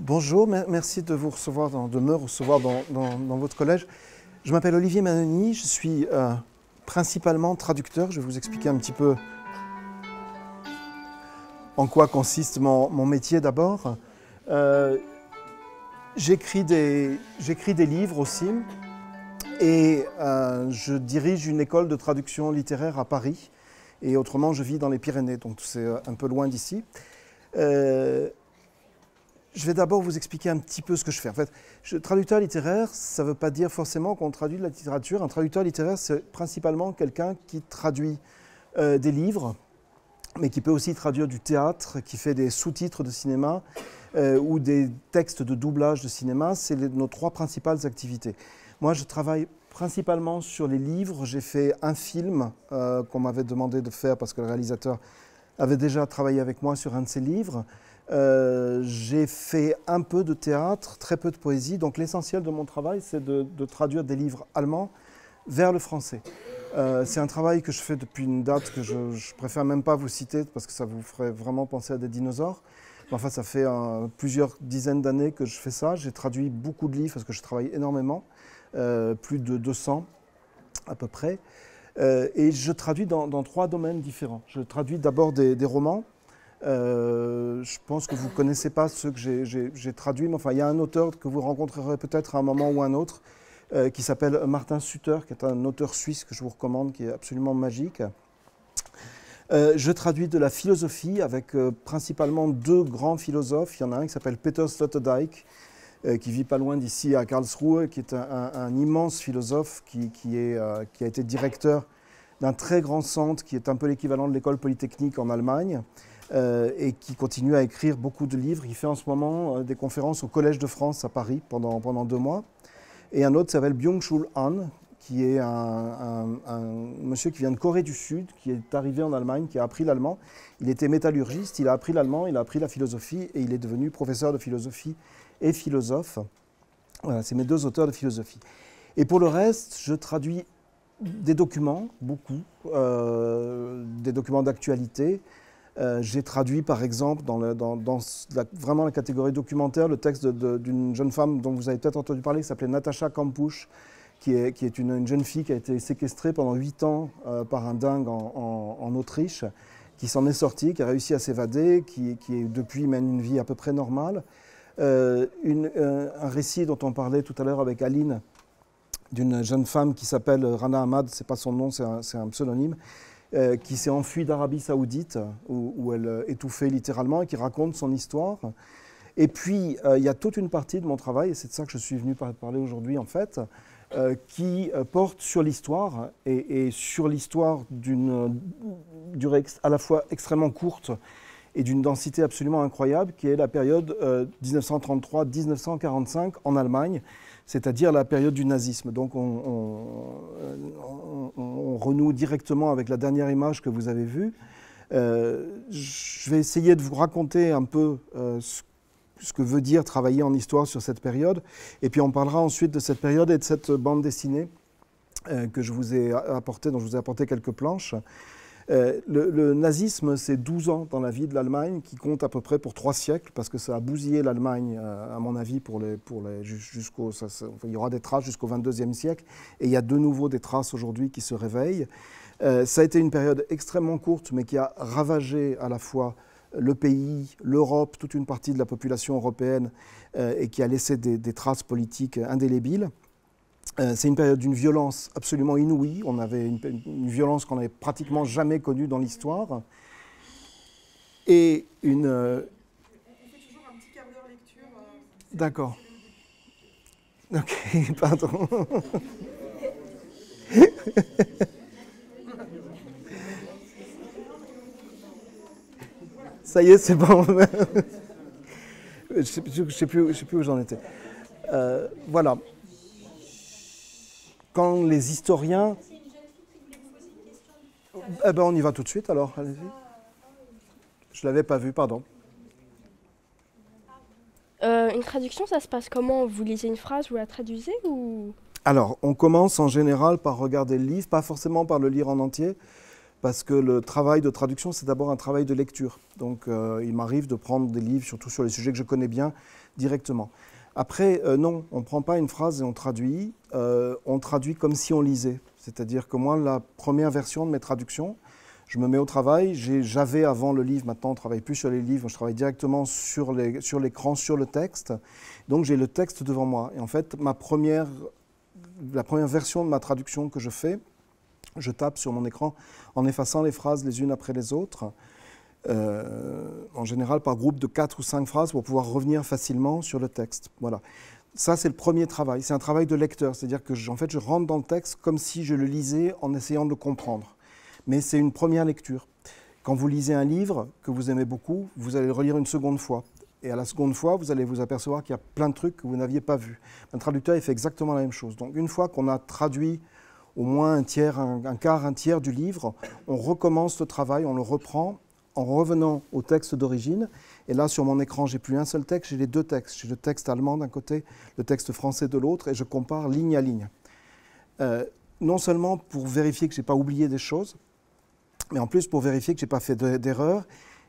Bonjour, merci de vous recevoir, de me recevoir dans votre collège. Je m'appelle Olivier Manoni, je suis principalement traducteur. Je vais vous expliquer un petit peu en quoi consiste mon métier d'abord. J'écris des livres aussi et je dirige une école de traduction littéraire à Paris. Et autrement, je vis dans les Pyrénées, donc c'est un peu loin d'ici. Je vais d'abord vous expliquer un petit peu ce que je fais. En fait, traducteur littéraire, ça ne veut pas dire forcément qu'on traduit de la littérature. Un traducteur littéraire, c'est principalement quelqu'un qui traduit des livres, mais qui peut aussi traduire du théâtre, qui fait des sous-titres de cinéma ou des textes de doublage de cinéma. C'est nos trois principales activités. Moi, je travaille principalement sur les livres. J'ai fait un film qu'on m'avait demandé de faire parce que le réalisateur avait déjà travaillé avec moi sur un de ses livres. J'ai fait un peu de théâtre, très peu de poésie, donc l'essentiel de mon travail, c'est de traduire des livres allemands vers le français. C'est un travail que je fais depuis une date que je préfère même pas vous citer parce que ça vous ferait vraiment penser à des dinosaures. Enfin, ça fait plusieurs dizaines d'années que je fais ça. J'ai traduit beaucoup de livres parce que je travaille énormément, plus de 200 à peu près. Et je traduis dans trois domaines différents. Je traduis d'abord des romans. Je pense que vous ne connaissez pas ceux que j'ai traduits, mais enfin, il y a un auteur que vous rencontrerez peut-être à un moment ou un autre, qui s'appelle Martin Sutter, qui est un auteur suisse que je vous recommande, qui est absolument magique. Je traduis de la philosophie avec principalement deux grands philosophes. Il y en a un qui s'appelle Peter Sloterdijk, qui vit pas loin d'ici à Karlsruhe, qui est un immense philosophe qui a été directeur d'un très grand centre qui est un peu l'équivalent de l'école polytechnique en Allemagne. Et qui continue à écrire beaucoup de livres. Il fait en ce moment des conférences au Collège de France à Paris pendant 2 mois. Et un autre s'appelle Byung-Chul Han, qui est un monsieur qui vient de Corée du Sud, qui est arrivé en Allemagne, qui a appris l'allemand. Il était métallurgiste, il a appris l'allemand, il a appris la philosophie et il est devenu professeur de philosophie et philosophe. Voilà, c'est mes deux auteurs de philosophie. Et pour le reste, je traduis des documents, beaucoup, des documents d'actualité. J'ai traduit par exemple dans vraiment la catégorie documentaire le texte d'une jeune femme dont vous avez peut-être entendu parler qui s'appelait Natascha Kampusch, qui est une jeune fille qui a été séquestrée pendant 8 ans par un dingue en Autriche, qui s'en est sortie, qui a réussi à s'évader, qui depuis mène une vie à peu près normale. Un récit dont on parlait tout à l'heure avec Aline, d'une jeune femme qui s'appelle Rana Ahmad, c'est pas son nom, c'est un pseudonyme, qui s'est enfuie d'Arabie Saoudite, où elle étouffait littéralement, et qui raconte son histoire. Et puis, il y a toute une partie de mon travail, et c'est de ça que je suis venu parler aujourd'hui en fait, qui porte sur l'histoire, et sur l'histoire d'une durée à la fois extrêmement courte et d'une densité absolument incroyable, qui est la période 1933-1945 en Allemagne, c'est-à-dire la période du nazisme. Donc on renoue directement avec la dernière image que vous avez vue. Je vais essayer de vous raconter un peu ce que veut dire travailler en histoire sur cette période, et puis on parlera ensuite de cette période et de cette bande dessinée que je vous ai apportée, dont je vous ai apporté quelques planches. Le nazisme, c'est 12 ans dans la vie de l'Allemagne, qui compte à peu près pour 3 siècles, parce que ça a bousillé l'Allemagne, à mon avis, il y aura des traces jusqu'au 22e siècle, et il y a de nouveau des traces aujourd'hui qui se réveillent. Ça a été une période extrêmement courte, mais qui a ravagé à la fois le pays, l'Europe, toute une partie de la population européenne, et qui a laissé des traces politiques indélébiles. C'est une période d'une violence absolument inouïe. On avait une violence qu'on n'avait pratiquement jamais connue dans l'histoire. Et une... On fait toujours un petit quart d'heure lecture. D'accord. Ok, pardon. Ça y est, c'est bon. Je ne sais plus où j'en étais. Voilà. Quand les historiens... Eh ben, on y va tout de suite, alors, allez-y. Je ne l'avais pas vu, pardon. Une traduction, ça se passe comment? Vous lisez une phrase, vous la traduisez ou... Alors, on commence en général par regarder le livre, pas forcément par le lire en entier, parce que le travail de traduction, c'est d'abord un travail de lecture. Donc il m'arrive de prendre des livres, surtout sur les sujets que je connais bien, directement. Après, non, on ne prend pas une phrase et on traduit comme si on lisait. C'est-à-dire que moi, la première version de mes traductions, je me mets au travail, j'avais avant le livre, maintenant on ne travaille plus sur les livres, je travaille directement sur l'écran, sur le texte. Donc j'ai le texte devant moi. Et en fait, la première version de ma traduction que je fais, je tape sur mon écran en effaçant les phrases les unes après les autres, en général par groupe de 4 ou 5 phrases pour pouvoir revenir facilement sur le texte. Voilà. Ça, c'est le premier travail. C'est un travail de lecteur, c'est-à-dire que je rentre dans le texte comme si je le lisais en essayant de le comprendre. Mais c'est une première lecture. Quand vous lisez un livre que vous aimez beaucoup, vous allez le relire une seconde fois. Et à la seconde fois, vous allez vous apercevoir qu'il y a plein de trucs que vous n'aviez pas vus. Un traducteur, il fait exactement la même chose. Donc une fois qu'on a traduit au moins un tiers, un quart, un tiers du livre, on recommence le travail, on le reprend en revenant au texte d'origine. Et là, sur mon écran, j'ai plus un seul texte, j'ai les deux textes. J'ai le texte allemand d'un côté, le texte français de l'autre, et je compare ligne à ligne. Non seulement pour vérifier que je n'ai pas oublié des choses, mais en plus pour vérifier que je n'ai pas fait d'erreur,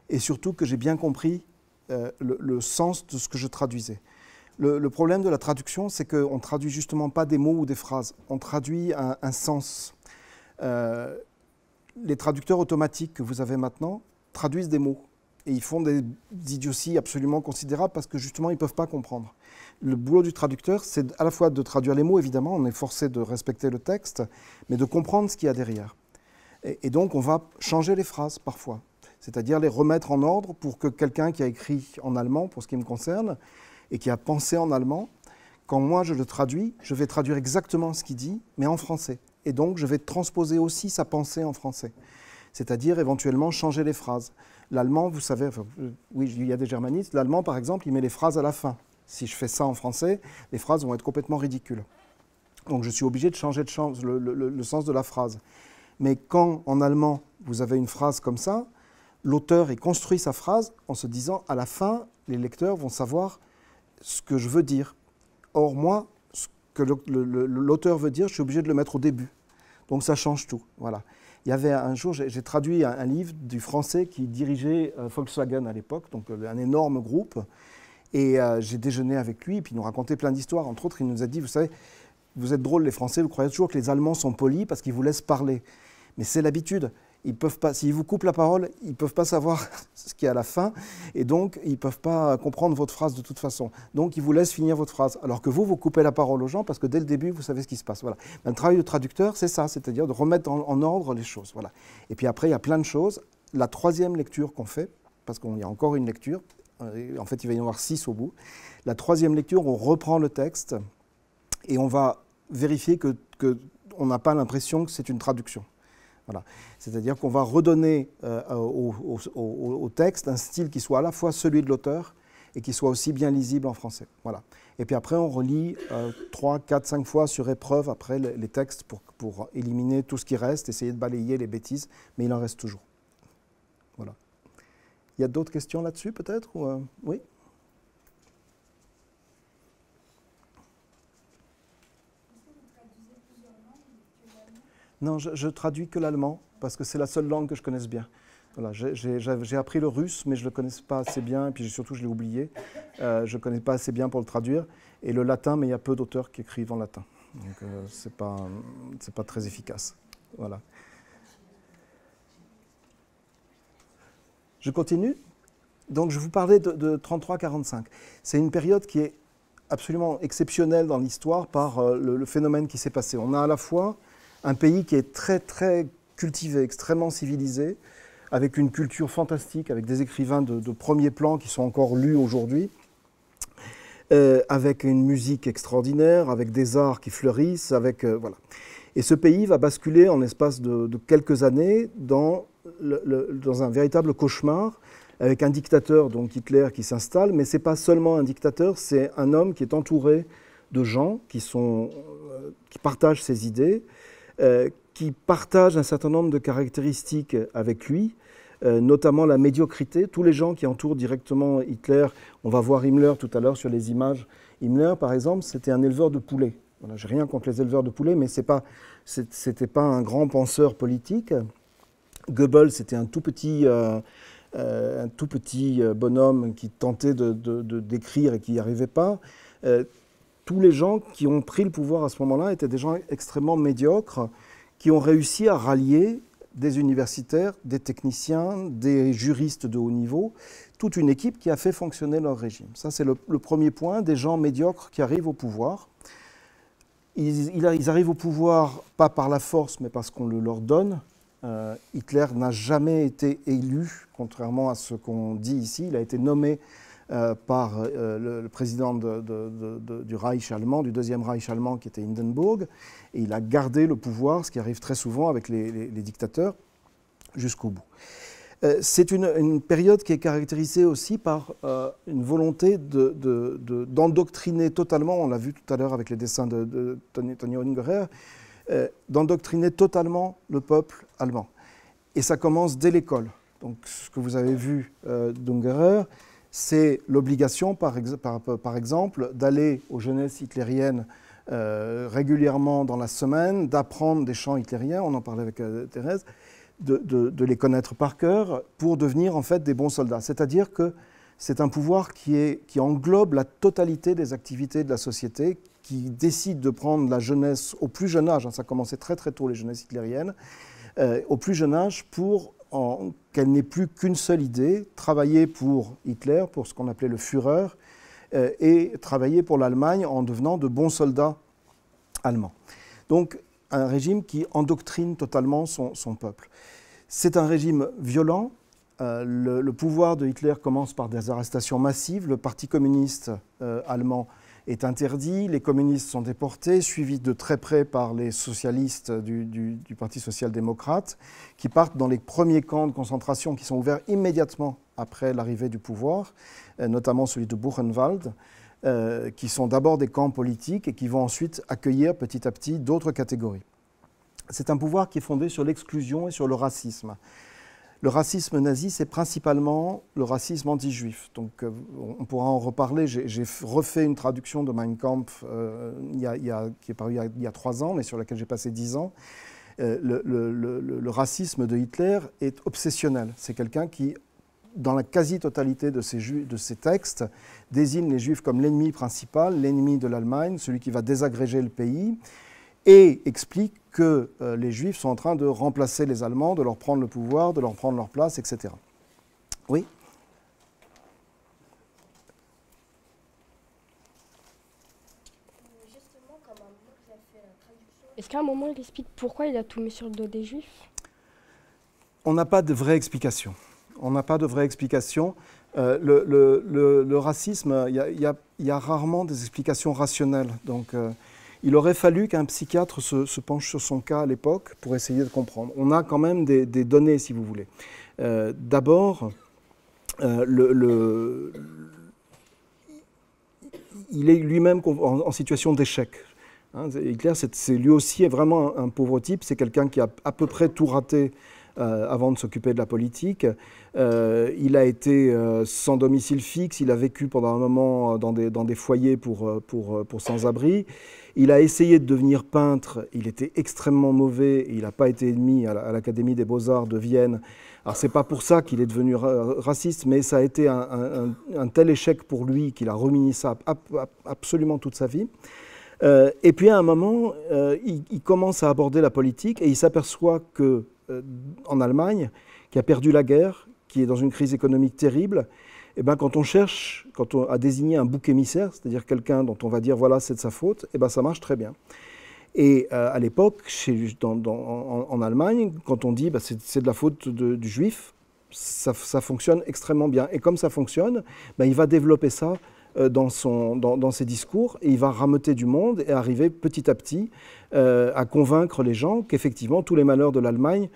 et surtout que j'ai bien compris le sens de ce que je traduisais. Le problème de la traduction, c'est qu'on ne traduit justement pas des mots ou des phrases, on traduit un sens. Les traducteurs automatiques que vous avez maintenant traduisent des mots, et ils font des idioties absolument considérables parce que justement, ils ne peuvent pas comprendre. Le boulot du traducteur, c'est à la fois de traduire les mots, évidemment, on est forcé de respecter le texte, mais de comprendre ce qu'il y a derrière. Et donc, on va changer les phrases parfois, c'est-à-dire les remettre en ordre pour que quelqu'un qui a écrit en allemand, pour ce qui me concerne, et qui a pensé en allemand, quand moi je le traduis, je vais traduire exactement ce qu'il dit, mais en français. Et donc, je vais transposer aussi sa pensée en français, c'est-à-dire éventuellement changer les phrases. L'allemand, vous savez, enfin, oui, il y a des germanistes, l'allemand, par exemple, il met les phrases à la fin. Si je fais ça en français, les phrases vont être complètement ridicules. Donc, je suis obligé de changer le sens de la phrase. Mais quand, en allemand, vous avez une phrase comme ça, l'auteur il construit sa phrase en se disant, à la fin, les lecteurs vont savoir ce que je veux dire. Or, moi, ce que l'auteur veut dire, je suis obligé de le mettre au début. Donc, ça change tout. Voilà. Il y avait un jour, j'ai traduit un livre du français qui dirigeait Volkswagen à l'époque, donc un énorme groupe. Et j'ai déjeuné avec lui, et puis il nous racontait plein d'histoires. Entre autres, il nous a dit, vous savez, vous êtes drôles les Français, vous croyez toujours que les Allemands sont polis parce qu'ils vous laissent parler. Mais c'est l'habitude. Ils peuvent pas, s'ils vous coupent la parole, ils ne peuvent pas savoir ce qu'il y a à la fin, et donc ils ne peuvent pas comprendre votre phrase de toute façon. Donc ils vous laissent finir votre phrase, alors que vous coupez la parole aux gens parce que dès le début, vous savez ce qui se passe. Voilà. Le travail de traducteur, c'est ça, c'est-à-dire de remettre en ordre les choses. Voilà. Et puis après, il y a plein de choses. La troisième lecture qu'on fait, parce qu'il y a encore une lecture, en fait il va y en avoir 6 au bout, la troisième lecture, on reprend le texte et on va vérifier qu'on n'a pas l'impression que c'est une traduction. Voilà. C'est-à-dire qu'on va redonner au texte un style qui soit à la fois celui de l'auteur et qui soit aussi bien lisible en français. Voilà. Et puis après, on relit 3, 4, 5 fois sur épreuve après les textes pour éliminer tout ce qui reste, essayer de balayer les bêtises, mais il en reste toujours. Voilà. Il y a d'autres questions là-dessus peut-être Oui. Non, je traduis que l'allemand, parce que c'est la seule langue que je connaisse bien. Voilà, j'ai appris le russe, mais je ne le connais pas assez bien, et puis surtout je l'ai oublié. Je ne connais pas assez bien pour le traduire. Et le latin, mais il y a peu d'auteurs qui écrivent en latin. Donc c'est pas très efficace. Voilà. Je continue. Donc je vous parlais de 33-45. C'est une période qui est absolument exceptionnelle dans l'histoire par le phénomène qui s'est passé. On a à la fois un pays qui est très, très cultivé, extrêmement civilisé, avec une culture fantastique, avec des écrivains de premier plan qui sont encore lus aujourd'hui, avec une musique extraordinaire, avec des arts qui fleurissent, voilà. Et ce pays va basculer en l'espace de quelques années dans un véritable cauchemar, avec un dictateur, donc Hitler, qui s'installe, mais ce n'est pas seulement un dictateur, c'est un homme qui est entouré de gens qui partagent ses idées, qui partagent un certain nombre de caractéristiques avec lui, notamment la médiocrité. Tous les gens qui entourent directement Hitler, on va voir Himmler tout à l'heure sur les images. Himmler, par exemple, c'était un éleveur de poulets. Voilà, je n'ai rien contre les éleveurs de poulets, mais ce n'était pas un grand penseur politique. Goebbels, c'était un tout petit bonhomme qui tentait d'écrire et qui n'y arrivait pas. Tous les gens qui ont pris le pouvoir à ce moment-là étaient des gens extrêmement médiocres qui ont réussi à rallier des universitaires, des techniciens, des juristes de haut niveau, toute une équipe qui a fait fonctionner leur régime. Ça, c'est le premier point, des gens médiocres qui arrivent au pouvoir. Ils arrivent au pouvoir pas par la force, mais parce qu'on le leur donne. Hitler n'a jamais été élu, contrairement à ce qu'on dit ici. Il a été nommé par le président du Reich allemand, du deuxième Reich allemand, qui était Hindenburg, et il a gardé le pouvoir, ce qui arrive très souvent avec les dictateurs, jusqu'au bout. C'est une période qui est caractérisée aussi par une volonté d'endoctriner totalement, on l'a vu tout à l'heure avec les dessins de Toni Ungerer, d'endoctriner totalement le peuple allemand. Et ça commence dès l'école. Donc ce que vous avez vu d'Ungerer, c'est l'obligation, par exemple, d'aller aux jeunesses hitlériennes régulièrement dans la semaine, d'apprendre des chants hitlériens, on en parlait avec Thérèse, de les connaître par cœur pour devenir en fait des bons soldats. C'est-à-dire que c'est un pouvoir qui englobe la totalité des activités de la société, qui décide de prendre la jeunesse au plus jeune âge, hein, ça commençait très très tôt les jeunesses hitlériennes, au plus jeune âge pour qu'elle n'ait plus qu'une seule idée, travailler pour Hitler, pour ce qu'on appelait le Führer, et travailler pour l'Allemagne en devenant de bons soldats allemands. Donc un régime qui endoctrine totalement son peuple. C'est un régime violent. Le pouvoir de Hitler commence par des arrestations massives. Le Parti communiste allemand est interdit, les communistes sont déportés, suivis de très près par les socialistes du Parti social-démocrate, qui partent dans les premiers camps de concentration qui sont ouverts immédiatement après l'arrivée du pouvoir, notamment celui de Buchenwald, qui sont d'abord des camps politiques et qui vont ensuite accueillir petit à petit d'autres catégories. C'est un pouvoir qui est fondé sur l'exclusion et sur le racisme. Le racisme nazi, c'est principalement le racisme anti-juif. Donc, on pourra en reparler. J'ai refait une traduction de Mein Kampf qui est parue il y a 3 ans, mais sur laquelle j'ai passé 10 ans. Le racisme de Hitler est obsessionnel. C'est quelqu'un qui, dans la quasi-totalité de ses textes, désigne les Juifs comme l'ennemi principal, l'ennemi de l'Allemagne, celui qui va désagréger le pays, et explique que les Juifs sont en train de remplacer les Allemands, de leur prendre le pouvoir, de leur prendre leur place, etc. Oui ? Est-ce qu'à un moment, il explique pourquoi il a tout mis sur le dos des Juifs? On n'a pas de vraie explication. On n'a pas de vraie explication. Le racisme, il y a rarement des explications rationnelles. Donc, il aurait fallu qu'un psychiatre se penche sur son cas à l'époque pour essayer de comprendre. On a quand même des données, si vous voulez. D'abord, il est lui-même en situation d'échec. Hein, Hitler, c'est lui aussi vraiment un pauvre type. C'est quelqu'un qui a à peu près tout raté avant de s'occuper de la politique. Il a été sans domicile fixe, il a vécu pendant un moment dans des foyers pour sans-abri. Il a essayé de devenir peintre, il était extrêmement mauvais, et il n'a pas été admis à l'Académie des Beaux-Arts de Vienne. Alors c'est pas pour ça qu'il est devenu raciste, mais ça a été un tel échec pour lui qu'il a ruminé ça absolument toute sa vie. Et puis à un moment, il commence à aborder la politique et il s'aperçoit que en Allemagne, qui a perdu la guerre, qui est dans une crise économique terrible, et ben quand on cherche à désigner un bouc émissaire, c'est-à-dire quelqu'un dont on va dire voilà c'est de sa faute, et ben ça marche très bien. Et à l'époque, en Allemagne, quand on dit bah, c'est de la faute du juif, ça fonctionne extrêmement bien. Et comme ça fonctionne, ben, il va développer ça dans ses discours, et il va rameuter du monde et arriver petit à petit à convaincre les gens qu'effectivement tous les malheurs de l'Allemagne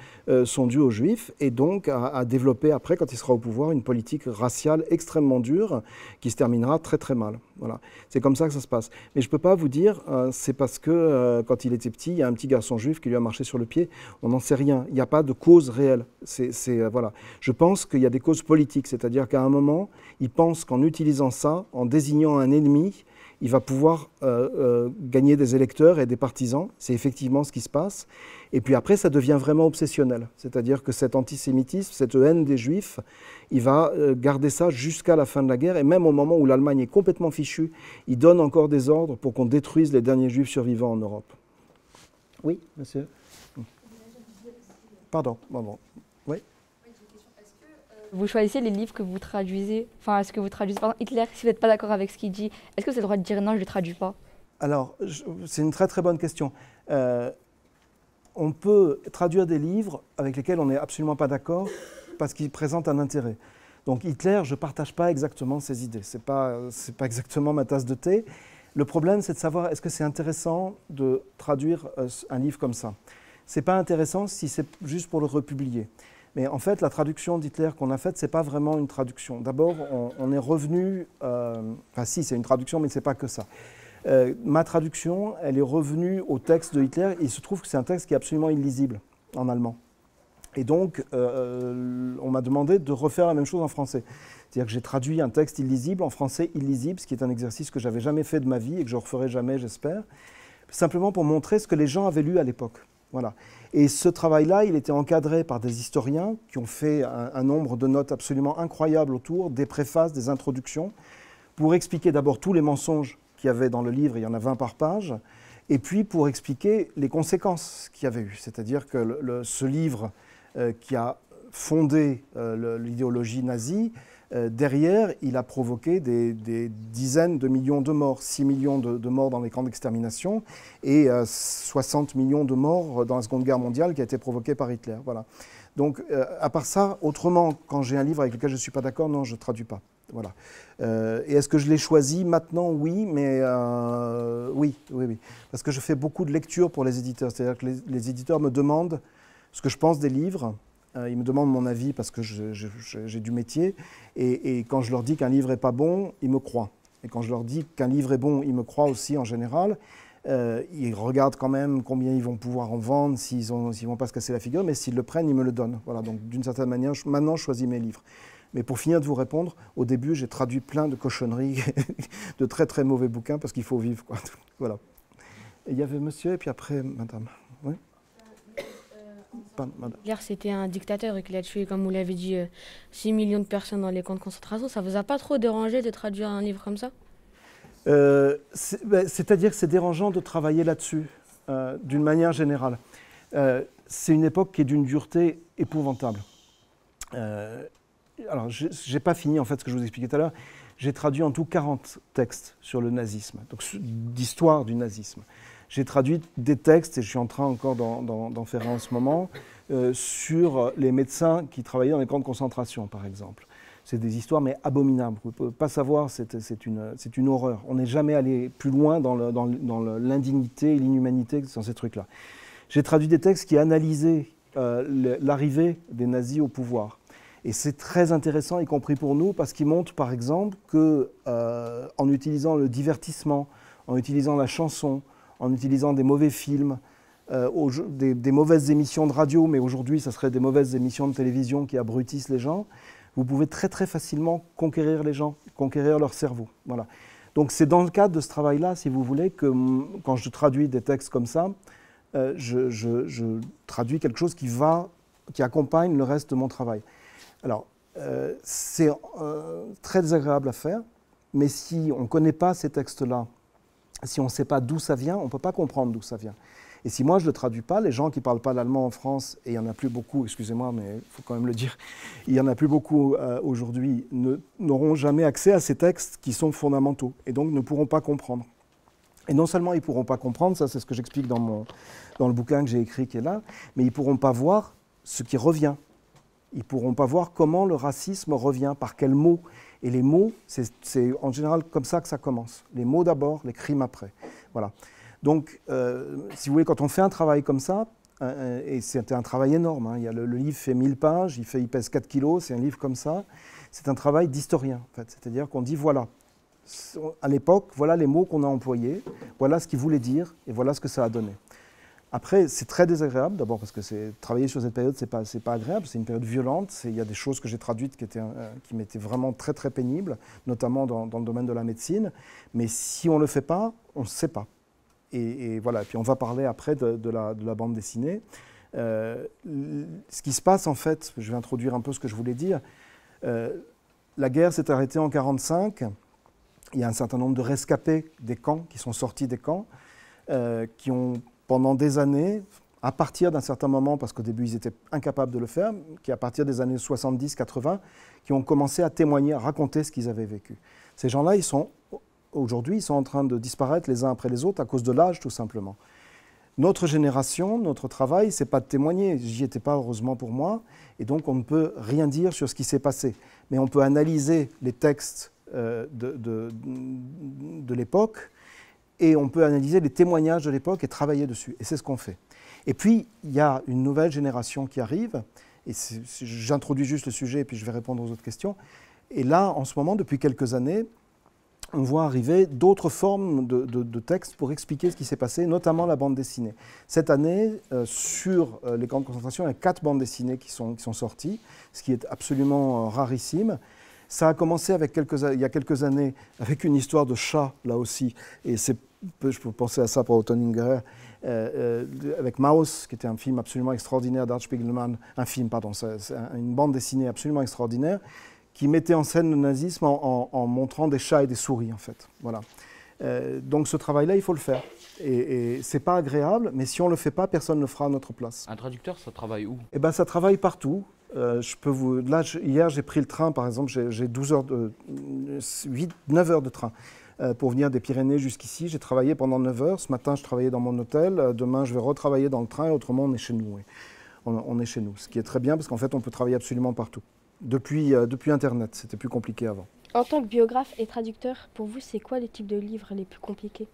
sont dus aux Juifs, et donc à développer après, quand il sera au pouvoir, une politique raciale extrêmement dure qui se terminera très très mal. Voilà. C'est comme ça que ça se passe. Mais je ne peux pas vous dire, c'est parce que quand il était petit, il y a un petit garçon juif qui lui a marché sur le pied. On n'en sait rien. Il n'y a pas de cause réelle. Voilà. Je pense qu'il y a des causes politiques, c'est-à-dire qu'à un moment, il pense qu'en utilisant ça, en désignant un ennemi, il va pouvoir gagner des électeurs et des partisans. C'est effectivement ce qui se passe. Et puis après, ça devient vraiment obsessionnel. C'est-à-dire que cet antisémitisme, cette haine des Juifs, il va garder ça jusqu'à la fin de la guerre. Et même au moment où l'Allemagne est complètement fichue, il donne encore des ordres pour qu'on détruise les derniers Juifs survivants en Europe. Oui, monsieur. Pardon. Oui. Vous choisissez les livres que vous traduisez, enfin, est-ce que vous traduisez, par exemple, Hitler, si vous n'êtes pas d'accord avec ce qu'il dit, est-ce que vous avez le droit de dire non, je ne le traduis pas? Alors, c'est une très très bonne question. On peut traduire des livres avec lesquels on n'est absolument pas d'accord parce qu'ils présentent un intérêt. Donc Hitler, je ne partage pas exactement ses idées. Ce n'est pas exactement ma tasse de thé. Le problème, c'est de savoir est-ce que c'est intéressant de traduire un livre comme ça. Ce n'est pas intéressant si c'est juste pour le republier. Mais en fait, la traduction d'Hitler qu'on a faite, ce n'est pas vraiment une traduction. D'abord, on est revenu... enfin si, c'est une traduction, mais ce n'est pas que ça. Ma traduction, elle est revenue au texte de Hitler. Et il se trouve que c'est un texte qui est absolument illisible en allemand. Et donc, on m'a demandé de refaire la même chose en français. C'est-à-dire que j'ai traduit un texte illisible en français illisible, ce qui est un exercice que je n'avais jamais fait de ma vie et que je ne referai jamais, j'espère, simplement pour montrer ce que les gens avaient lu à l'époque. Voilà. Et ce travail-là, il était encadré par des historiens qui ont fait un nombre de notes absolument incroyables autour, des préfaces, des introductions, pour expliquer d'abord tous les mensonges qu'il y avait dans le livre, il y en a 20 par page, et puis pour expliquer les conséquences qu'il y avait eu. C'est-à-dire que ce livre qui a fondé l'idéologie nazie, derrière, il a provoqué des dizaines de millions de morts, 6 millions de morts dans les camps d'extermination et 60 millions de morts dans la Seconde Guerre mondiale qui a été provoquée par Hitler. Voilà. Donc, à part ça, autrement, quand j'ai un livre avec lequel je ne suis pas d'accord, non, je ne traduis pas. Voilà. Et est-ce que je l'ai choisi maintenant? Oui, mais oui. Parce que je fais beaucoup de lectures pour les éditeurs. C'est-à-dire que les éditeurs me demandent ce que je pense des livres. Ils me demandent mon avis parce que j'ai du métier. Et quand je leur dis qu'un livre n'est pas bon, ils me croient. Et quand je leur dis qu'un livre est bon, ils me croient aussi en général. Ils regardent quand même combien ils vont pouvoir en vendre, s'ils ne vont pas se casser la figure, mais s'ils le prennent, ils me le donnent. Voilà, donc d'une certaine manière, maintenant, je choisis mes livres. Mais pour finir de vous répondre, au début, j'ai traduit plein de cochonneries, de très très mauvais bouquins, parce qu'il faut vivre, quoi. Voilà. Et il y avait monsieur, et puis après, madame. Oui. Hitler, c'était un dictateur et qu'il a tué, comme vous l'avez dit, 6 millions de personnes dans les camps de concentration. Ça vous a pas trop dérangé de traduire un livre comme ça? C'est-à-dire que c'est dérangeant de travailler là-dessus, d'une manière générale. C'est une époque qui est d'une dureté épouvantable. Alors, je n'ai pas fini en fait ce que je vous expliquais tout à l'heure. J'ai traduit en tout 40 textes sur le nazisme, donc d'histoire du nazisme. J'ai traduit des textes, et je suis en train encore d'en faire un en ce moment, sur les médecins qui travaillaient dans les camps de concentration, par exemple. C'est des histoires, mais abominables. Vous ne pouvez pas savoir, c'est une horreur. On n'est jamais allé plus loin dans l'indignité et l'inhumanité dans ces trucs-là. J'ai traduit des textes qui analysaient l'arrivée des nazis au pouvoir. Et c'est très intéressant, y compris pour nous, parce qu'ils montrent, par exemple, qu'en utilisant le divertissement, en utilisant la chanson, en utilisant des mauvais films, des mauvaises émissions de radio, mais aujourd'hui, ça serait des mauvaises émissions de télévision qui abrutissent les gens, vous pouvez très très facilement conquérir les gens, conquérir leur cerveau. Voilà. Donc c'est dans le cadre de ce travail-là, si vous voulez, que quand je traduis des textes comme ça, je traduis quelque chose qui accompagne le reste de mon travail. Alors, c'est très désagréable à faire, mais si on ne connaît pas ces textes-là, si on ne sait pas d'où ça vient, on ne peut pas comprendre d'où ça vient. Et si moi je ne le traduis pas, les gens qui ne parlent pas l'allemand en France, et il n'y en a plus beaucoup, excusez-moi, mais il faut quand même le dire, il n'y en a plus beaucoup aujourd'hui, n'auront jamais accès à ces textes qui sont fondamentaux, et donc ne pourront pas comprendre. Et non seulement ils ne pourront pas comprendre, ça c'est ce que j'explique dans le bouquin que j'ai écrit qui est là, mais ils ne pourront pas voir ce qui revient. Ils ne pourront pas voir comment le racisme revient, par quels mots. Et les mots, c'est en général comme ça que ça commence. Les mots d'abord, les crimes après. Voilà. Donc, si vous voulez, quand on fait un travail comme ça, et c'est un travail énorme, hein, le livre fait 1000 pages, il pèse 4 kilos, c'est un livre comme ça, c'est un travail d'historien, en fait. C'est-à-dire qu'on dit, voilà, à l'époque, voilà les mots qu'on a employés, voilà ce qu'ils voulaient dire, et voilà ce que ça a donné. Après, c'est très désagréable, d'abord parce que travailler sur cette période, c'est pas agréable, c'est une période violente. Il y a des choses que j'ai traduites qui m'étaient vraiment très très pénibles, notamment dans le domaine de la médecine. Mais si on ne le fait pas, on ne sait pas. Et voilà, et puis on va parler après de la bande dessinée. Ce qui se passe en fait, je vais introduire un peu ce que je voulais dire. La guerre s'est arrêtée en 1945. Il y a un certain nombre de rescapés des camps qui sont sortis des camps, qui ont pendant des années, à partir d'un certain moment, parce qu'au début ils étaient incapables de le faire, qui à partir des années 70-80, qui ont commencé à témoigner, à raconter ce qu'ils avaient vécu. Ces gens-là, aujourd'hui, ils sont en train de disparaître les uns après les autres à cause de l'âge, tout simplement. Notre génération, notre travail, c'est pas de témoigner. J'y étais pas, heureusement pour moi, et donc on ne peut rien dire sur ce qui s'est passé. Mais on peut analyser les textes de l'époque, et on peut analyser les témoignages de l'époque et travailler dessus. Et c'est ce qu'on fait. Et puis, il y a une nouvelle génération qui arrive, et j'introduis juste le sujet, et puis je vais répondre aux autres questions. Et là, en ce moment, depuis quelques années, on voit arriver d'autres formes de textes pour expliquer ce qui s'est passé, notamment la bande dessinée. Cette année, sur les camps de concentration, il y a 4 bandes dessinées qui sont sorties, ce qui est absolument rarissime. Ça a commencé il y a quelques années avec une histoire de chat, là aussi, et je peux penser à ça pour Otto Ungerer, avec Maus, qui était un film absolument extraordinaire d'Art Spiegelman, c'est une bande dessinée absolument extraordinaire, qui mettait en scène le nazisme en montrant des chats et des souris, en fait. Voilà. Donc ce travail-là, il faut le faire. Et c'est pas agréable, mais si on le fait pas, personne ne le fera à notre place. Un traducteur, ça travaille où? Eh ben, ça travaille partout. Hier, j'ai pris le train, par exemple, j'ai 9 heures de train pour venir des Pyrénées jusqu'ici. J'ai travaillé pendant 9 heures. Ce matin, je travaillais dans mon hôtel. Demain, je vais retravailler dans le train. Et autrement, on est chez nous. Oui. On est chez nous, ce qui est très bien, parce qu'en fait, on peut travailler absolument partout. Depuis Internet, c'était plus compliqué avant. En tant que biographe et traducteur, pour vous, c'est quoi les types de livres les plus compliqués?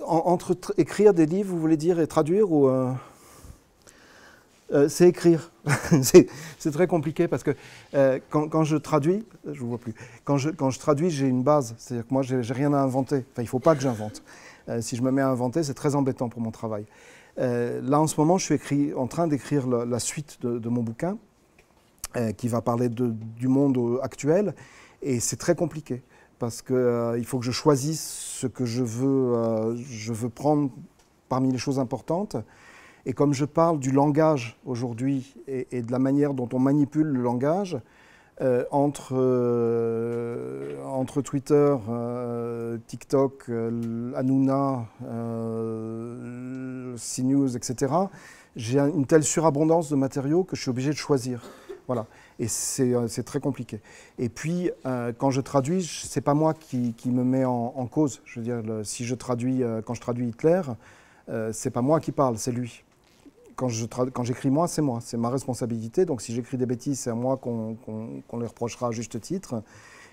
Entre écrire des livres, vous voulez dire, et traduire ou c'est écrire. C'est très compliqué parce que quand je traduis, je vous vois plus. Quand je traduis, j'ai une base. C'est-à-dire que moi, j'ai rien à inventer. Enfin, il ne faut pas que j'invente. Si je me mets à inventer, c'est très embêtant pour mon travail. Là, en ce moment, je suis en train d'écrire la suite de mon bouquin qui va parler du monde actuel. Et c'est très compliqué parce qu'il faut que je choisisse ce que je veux prendre parmi les choses importantes. Et comme je parle du langage aujourd'hui et de la manière dont on manipule le langage, entre Twitter, TikTok, Hanouna, CNews, etc., j'ai une telle surabondance de matériaux que je suis obligé de choisir. Voilà. Et c'est très compliqué. Et puis, quand je traduis, ce n'est pas moi qui me mets en cause. Je veux dire, quand je traduis Hitler, ce n'est pas moi qui parle, c'est lui. Quand j'écris moi, c'est ma responsabilité. Donc si j'écris des bêtises, c'est à moi qu'on les reprochera à juste titre.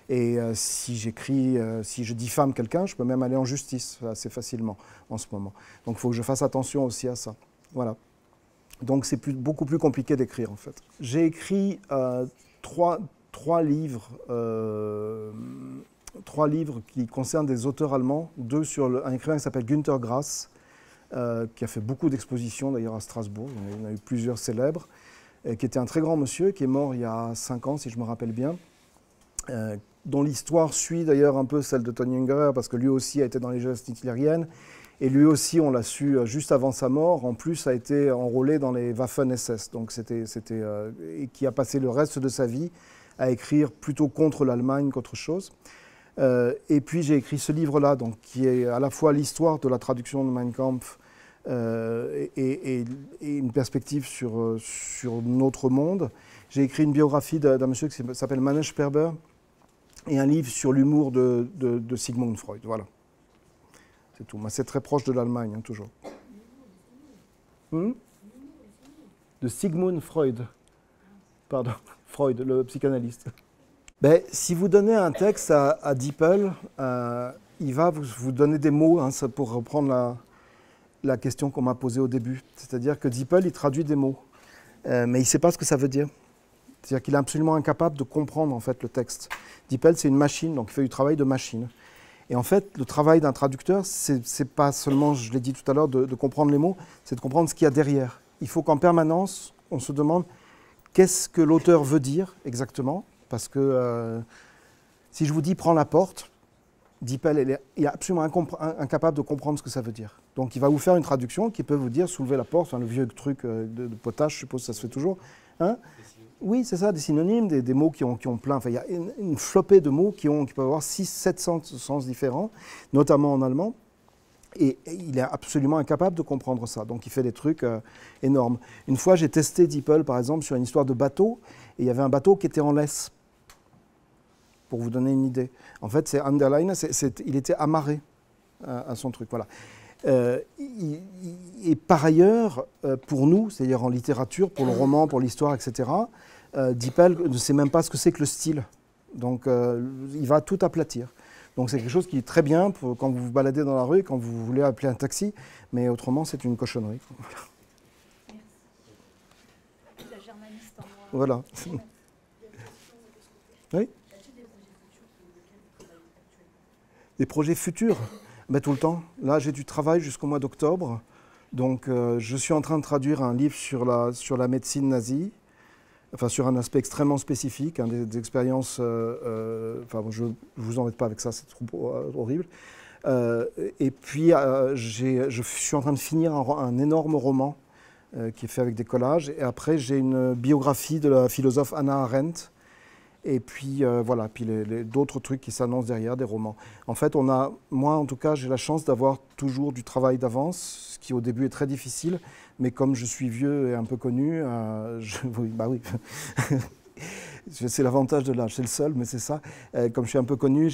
Et si je diffame quelqu'un, je peux même aller en justice assez facilement en ce moment. Donc il faut que je fasse attention aussi à ça. Voilà. Donc c'est beaucoup plus compliqué d'écrire en fait. J'ai écrit trois livres qui concernent des auteurs allemands, 2 sur un écrivain qui s'appelle Günter Grass, qui a fait beaucoup d'expositions d'ailleurs à Strasbourg, il y en a eu plusieurs célèbres, qui était un très grand monsieur, qui est mort il y a 5 ans si je me rappelle bien, dont l'histoire suit d'ailleurs un peu celle de Tony Ungerer, parce que lui aussi a été dans les gestes hitlériennes, et lui aussi, on l'a su juste avant sa mort, en plus a été enrôlé dans les Waffen-SS, donc et qui a passé le reste de sa vie à écrire plutôt contre l'Allemagne qu'autre chose. Et puis j'ai écrit ce livre-là, qui est à la fois l'histoire de la traduction de Mein Kampf et une perspective sur notre monde. J'ai écrit une biographie d'un monsieur qui s'appelle Manuel Sperber et un livre sur l'humour de Sigmund Freud. Voilà, c'est tout. C'est très proche de l'Allemagne, hein, toujours. De Sigmund Freud. Pardon, Freud, le psychanalyste. Ben, si vous donnez un texte à DeepL, il va vous donner des mots, hein, pour reprendre la question qu'on m'a posée au début. C'est-à-dire que DeepL, il traduit des mots, mais il ne sait pas ce que ça veut dire. C'est-à-dire qu'il est absolument incapable de comprendre en fait, le texte. DeepL, c'est une machine, donc il fait du travail de machine. Et en fait, le travail d'un traducteur, c'est pas seulement, je l'ai dit tout à l'heure, de comprendre les mots, c'est de comprendre ce qu'il y a derrière. Il faut qu'en permanence, on se demande qu'est-ce que l'auteur veut dire exactement, parce que si je vous dis « prends la porte », DeepL est absolument incapable de comprendre ce que ça veut dire. Donc il va vous faire une traduction qui peut vous dire « soulever la porte », enfin, le vieux truc de potage, je suppose que ça se fait toujours. Hein? Oui, c'est ça, des synonymes, des mots qui ont plein. Enfin, il y a une flopée de mots qui peuvent avoir 600-700 sens différents, notamment en allemand. Et il est absolument incapable de comprendre ça. Donc il fait des trucs énormes. Une fois, j'ai testé DeepL, par exemple, sur une histoire de bateau. Et il y avait un bateau qui était en laisse, pour vous donner une idée. En fait, c'est underline, il était amarré à son truc. Voilà. Et par ailleurs, pour nous, c'est-à-dire en littérature, pour le roman, pour l'histoire, etc., DeepL ne sait même pas ce que c'est que le style. Donc il va tout aplatir. Donc c'est quelque chose qui est très bien pour quand vous vous baladez dans la rue, quand vous voulez appeler un taxi, mais autrement c'est une cochonnerie. La germaniste en moi. Voilà. Oui. Des projets futurs? Ben, tout le temps. Là, j'ai du travail jusqu'au mois d'octobre. Donc, je suis en train de traduire un livre sur la médecine nazie, enfin, sur un aspect extrêmement spécifique, hein, des expériences... enfin, je ne vous embête pas avec ça, c'est trop horrible. Et puis, je suis en train de finir un énorme roman qui est fait avec des collages. Et après, j'ai une biographie de la philosophe Hannah Arendt. Et puis voilà, puis d'autres trucs qui s'annoncent derrière, des romans. En fait, moi en tout cas, j'ai la chance d'avoir toujours du travail d'avance, ce qui au début est très difficile, mais comme je suis vieux et un peu connu, oui, bah oui, c'est l'avantage de l'âge, c'est le seul, mais c'est ça. Comme je suis un peu connu,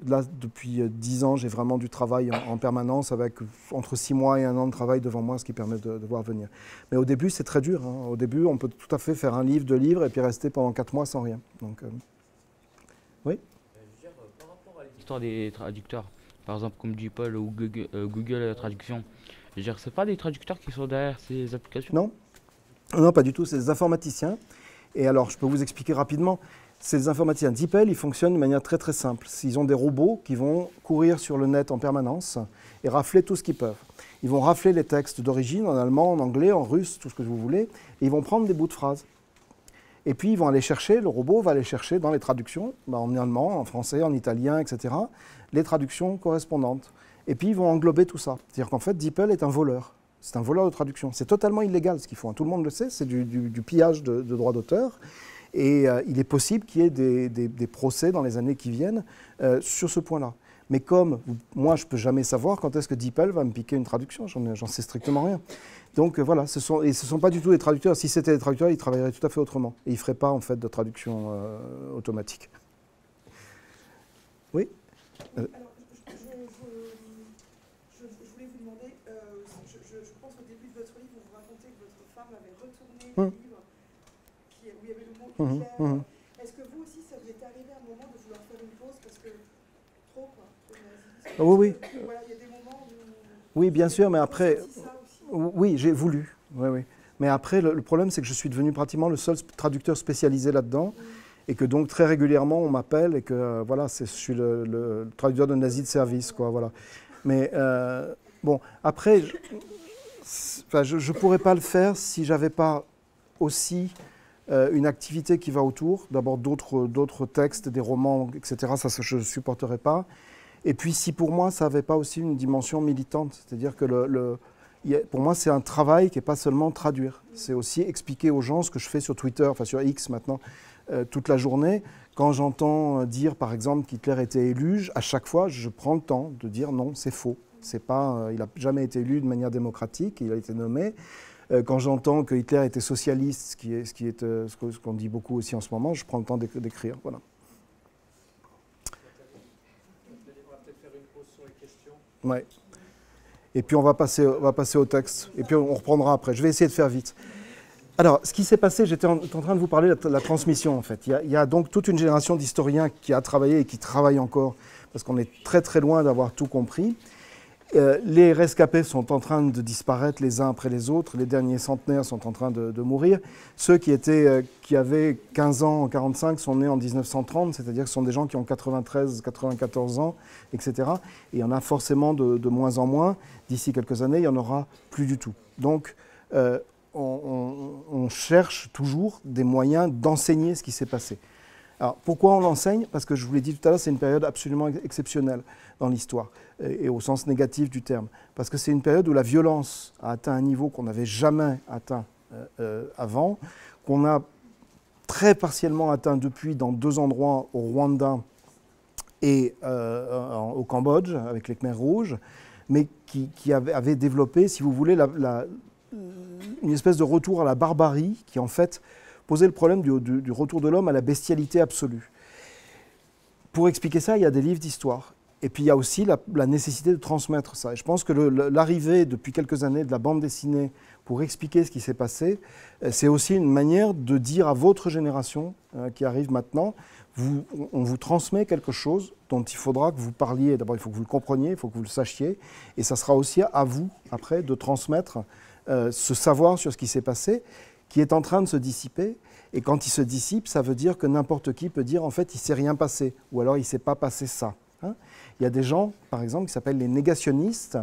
là depuis 10 ans, j'ai vraiment du travail en permanence, avec entre 6 mois et 1 an de travail devant moi, ce qui permet de voir venir. Mais au début, c'est très dur. Hein. Au début, on peut tout à fait faire un livre, 2 livres, et puis rester pendant 4 mois sans rien. Donc, oui. Je veux dire, par rapport à l'histoire des traducteurs, par exemple comme DeepL ou Google Traduction, je veux dire, c'est pas des traducteurs qui sont derrière ces applications? Non, non, pas du tout. C'est des informaticiens. Et alors, je peux vous expliquer rapidement. Ces informaticiens DeepL, ils fonctionnent de manière très très simple. Ils ont des robots qui vont courir sur le net en permanence et rafler tout ce qu'ils peuvent. Ils vont rafler les textes d'origine en allemand, en anglais, en russe, tout ce que vous voulez, et ils vont prendre des bouts de phrases. Et puis, ils vont aller chercher, le robot va aller chercher dans les traductions, en allemand, en français, en italien, etc., les traductions correspondantes. Et puis, ils vont englober tout ça. C'est-à-dire qu'en fait, DeepL est un voleur. C'est un voleur de traduction. C'est totalement illégal ce qu'ils font. Tout le monde le sait, c'est du pillage de droits d'auteur. Et il est possible qu'il y ait des procès dans les années qui viennent sur ce point-là. Mais comme moi, je ne peux jamais savoir quand est-ce que DeepL va me piquer une traduction, j'en sais strictement rien. Donc voilà, ce ne sont pas du tout des traducteurs. Si c'était des traducteurs, ils travailleraient tout à fait autrement. Et ils ne feraient pas en fait de traduction automatique. Oui. Alors, je voulais vous demander, je pense qu'au début de votre livre, vous racontez que votre femme avait retourné le livre où il y avait le mot Hitler. Est-ce que vous aussi, ça vous est arrivé à un moment de vouloir faire une pause parce que trop, quoi, oui, oui. Voilà, il y a des moments où... Oui, bien sûr, mais après... Oui, j'ai voulu. Oui, oui. Mais après, le problème, c'est que je suis devenu pratiquement le seul traducteur spécialisé là-dedans. Et que donc, très régulièrement, on m'appelle et que, voilà, je suis le traducteur de nazi de service, quoi, voilà. Mais, bon, après, je ne pourrais pas le faire si je n'avais pas aussi une activité qui va autour. D'abord, d'autres textes, des romans, etc., ça, je ne supporterais pas. Et puis, si pour moi, ça n'avait pas aussi une dimension militante, c'est-à-dire que pour moi, c'est un travail qui n'est pas seulement traduire. C'est aussi expliquer aux gens ce que je fais sur Twitter, enfin sur X maintenant, toute la journée. Quand j'entends dire, par exemple, qu'Hitler était élu, à chaque fois, je prends le temps de dire non, c'est faux. C'est pas, il n'a jamais été élu de manière démocratique, il a été nommé. Quand j'entends que Hitler était socialiste, ce qu'on dit beaucoup aussi en ce moment, je prends le temps d'écrire. Voilà. On va peut-être faire une pause sur les questions. Ouais. Et puis on va passer au texte. Et puis on reprendra après. Je vais essayer de faire vite. Alors, ce qui s'est passé, j'étais en train de vous parler de la transmission, en fait. Il y a donc toute une génération d'historiens qui a travaillé et qui travaille encore, parce qu'on est très très loin d'avoir tout compris. Les rescapés sont en train de disparaître les uns après les autres. Les derniers centenaires sont en train de mourir. Ceux qui avaient 15 ans en 1945 sont nés en 1930, c'est-à-dire que ce sont des gens qui ont 93, 94 ans, etc. Et il y en a forcément de moins en moins. D'ici quelques années, il n'y en aura plus du tout. Donc, on cherche toujours des moyens d'enseigner ce qui s'est passé. Alors, pourquoi on l'enseigne? Parce que je vous l'ai dit tout à l'heure, c'est une période absolument exceptionnelle dans l'histoire, et au sens négatif du terme. Parce que c'est une période où la violence a atteint un niveau qu'on n'avait jamais atteint avant, qu'on a très partiellement atteint depuis dans 2 endroits, au Rwanda et au Cambodge, avec les Khmers rouges, mais qui avait développé, si vous voulez, une espèce de retour à la barbarie qui, en fait, posait le problème du retour de l'homme à la bestialité absolue. Pour expliquer ça, il y a des livres d'histoire. Et puis il y a aussi la nécessité de transmettre ça. Et je pense que l'arrivée depuis quelques années de la bande dessinée pour expliquer ce qui s'est passé, c'est aussi une manière de dire à votre génération qui arrive maintenant, on vous transmet quelque chose dont il faudra que vous parliez. D'abord, il faut que vous le compreniez, il faut que vous le sachiez. Et ça sera aussi à vous, après, de transmettre ce savoir sur ce qui s'est passé, qui est en train de se dissiper. Et quand il se dissipe, ça veut dire que n'importe qui peut dire, en fait, il ne s'est rien passé, ou alors il ne s'est pas passé ça. Hein. Il y a des gens, par exemple, qui s'appellent les négationnistes,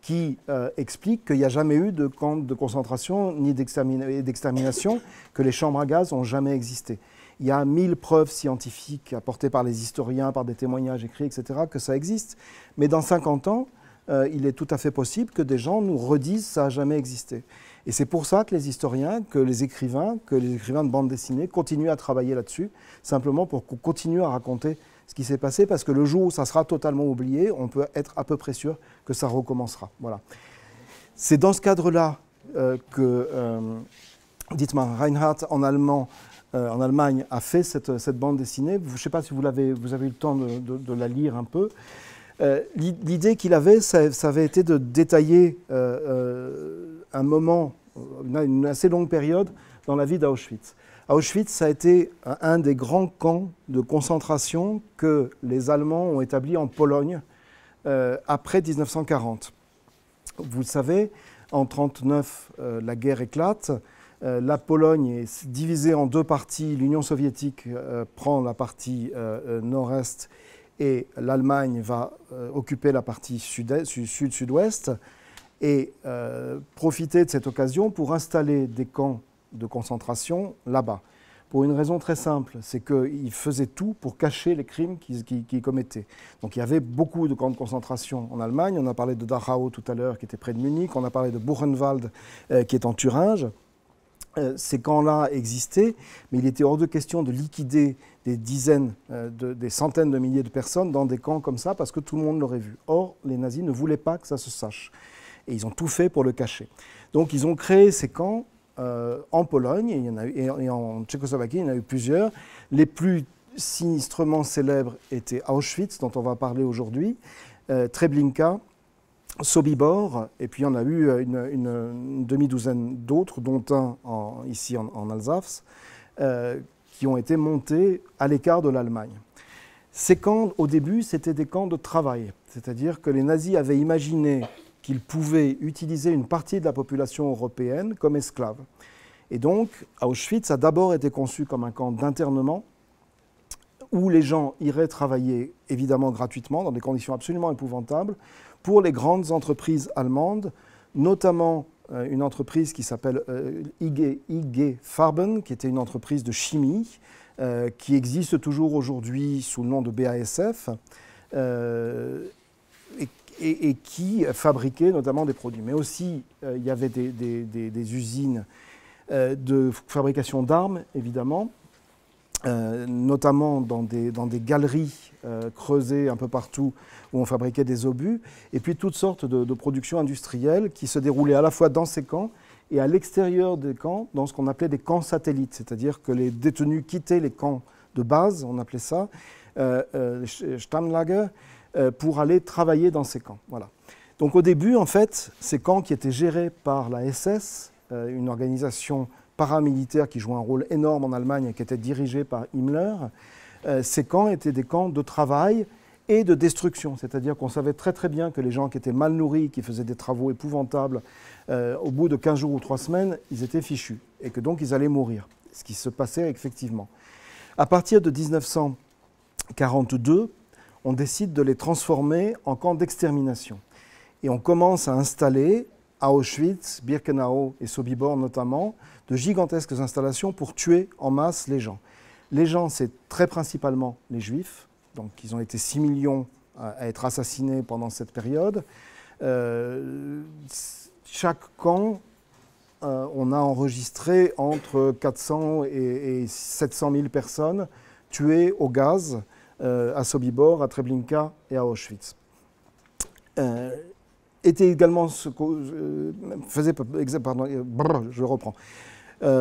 qui expliquent qu'il n'y a jamais eu de camp de concentration ni d'extermination, que les chambres à gaz n'ont jamais existé. Il y a 1000 preuves scientifiques apportées par les historiens, par des témoignages écrits, etc., que ça existe. Mais dans 50 ans, il est tout à fait possible que des gens nous redisent que ça n'a jamais existé. Et c'est pour ça que les historiens, que les écrivains de bande dessinée continuent à travailler là-dessus, simplement pour qu'on continue à raconter ce qui s'est passé, parce que le jour où ça sera totalement oublié, on peut être à peu près sûr que ça recommencera. Voilà. C'est dans ce cadre-là que Dietmar Reinhardt, en Allemagne, a fait cette bande dessinée. Je ne sais pas si vous avez eu le temps de la lire un peu. L'idée qu'il avait, ça avait été de détailler un moment, une assez longue période dans la vie d'Auschwitz. Auschwitz, ça a été un des grands camps de concentration que les Allemands ont établis en Pologne après 1940. Vous le savez, en 1939, la guerre éclate. La Pologne est divisée en 2 parties. L'Union soviétique prend la partie nord-est et l'Allemagne va occuper la partie sud-sud-ouest et profiter de cette occasion pour installer des camps de concentration là-bas. Pour une raison très simple, c'est qu'ils faisaient tout pour cacher les crimes qu'ils commettaient. Donc il y avait beaucoup de camps de concentration en Allemagne. On a parlé de Dachau tout à l'heure, qui était près de Munich. On a parlé de Buchenwald, qui est en Thuringe. Ces camps-là existaient, mais il était hors de question de liquider des dizaines, des centaines de milliers de personnes dans des camps comme ça, parce que tout le monde l'aurait vu. Or, les nazis ne voulaient pas que ça se sache. Et ils ont tout fait pour le cacher. Donc ils ont créé ces camps en Pologne, et en Tchécoslovaquie, il y en a eu plusieurs. Les plus sinistrement célèbres étaient Auschwitz, dont on va parler aujourd'hui, Treblinka, Sobibor, et puis on a eu une demi-douzaine d'autres, dont un ici en Alsace, qui ont été montés à l'écart de l'Allemagne. Ces camps, au début, c'était des camps de travail, c'est-à-dire que les nazis avaient imaginé qu'ils pouvaient utiliser une partie de la population européenne comme esclave. Et donc, Auschwitz a d'abord été conçu comme un camp d'internement, où les gens iraient travailler, évidemment gratuitement, dans des conditions absolument épouvantables, pour les grandes entreprises allemandes, notamment une entreprise qui s'appelle IG Farben, qui était une entreprise de chimie, qui existe toujours aujourd'hui sous le nom de BASF, et qui fabriquait notamment des produits. Mais aussi, il y avait des usines de fabrication d'armes, évidemment, notamment dans des galeries creusées un peu partout où on fabriquait des obus, et puis toutes sortes de productions industrielles qui se déroulaient à la fois dans ces camps et à l'extérieur des camps, dans ce qu'on appelait des camps satellites, c'est-à-dire que les détenus quittaient les camps de base, on appelait ça, Stammlager, pour aller travailler dans ces camps. Voilà. Donc au début, en fait, ces camps qui étaient gérés par la SS, une organisation paramilitaire qui jouait un rôle énorme en Allemagne et qui était dirigée par Himmler, ces camps étaient des camps de travail et de destruction. C'est-à-dire qu'on savait très très bien que les gens qui étaient mal nourris, qui faisaient des travaux épouvantables, au bout de 15 jours ou 3 semaines, ils étaient fichus et que donc ils allaient mourir, ce qui se passait effectivement. À partir de 1942, on décide de les transformer en camps d'extermination. Et on commence à installer à Auschwitz, Birkenau et Sobibor notamment, de gigantesques installations pour tuer en masse les gens. Les gens, c'est très principalement les Juifs, donc ils ont été 6 millions à être assassinés pendant cette période. Chaque camp, on a enregistré entre 400 et 700 000 personnes tuées au gaz à Sobibor, à Treblinka et à Auschwitz. Était également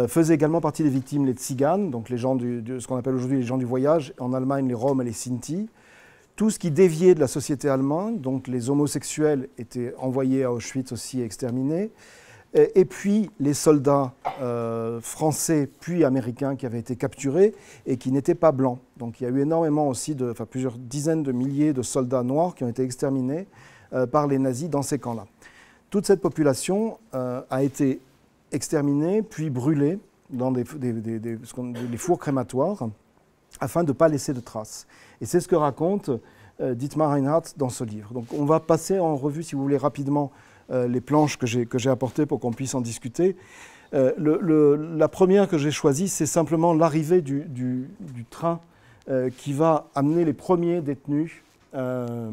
faisait également partie des victimes les Tziganes, donc les gens ce qu'on appelle aujourd'hui les gens du voyage, en Allemagne les Roms et les Sinti. Tout ce qui déviait de la société allemande, donc les homosexuels étaient envoyés à Auschwitz aussi et exterminés. Et puis les soldats français puis américains qui avaient été capturés et qui n'étaient pas blancs. Donc il y a eu énormément aussi, plusieurs dizaines de milliers de soldats noirs qui ont été exterminés par les nazis dans ces camps-là. Toute cette population a été exterminée puis brûlée dans les fours crématoires afin de ne pas laisser de traces. Et c'est ce que raconte Dietmar Reinhardt dans ce livre. Donc on va passer en revue, si vous voulez, rapidement les planches que j'ai apportées pour qu'on puisse en discuter. La première que j'ai choisie, c'est simplement l'arrivée du train qui va amener les premiers détenus va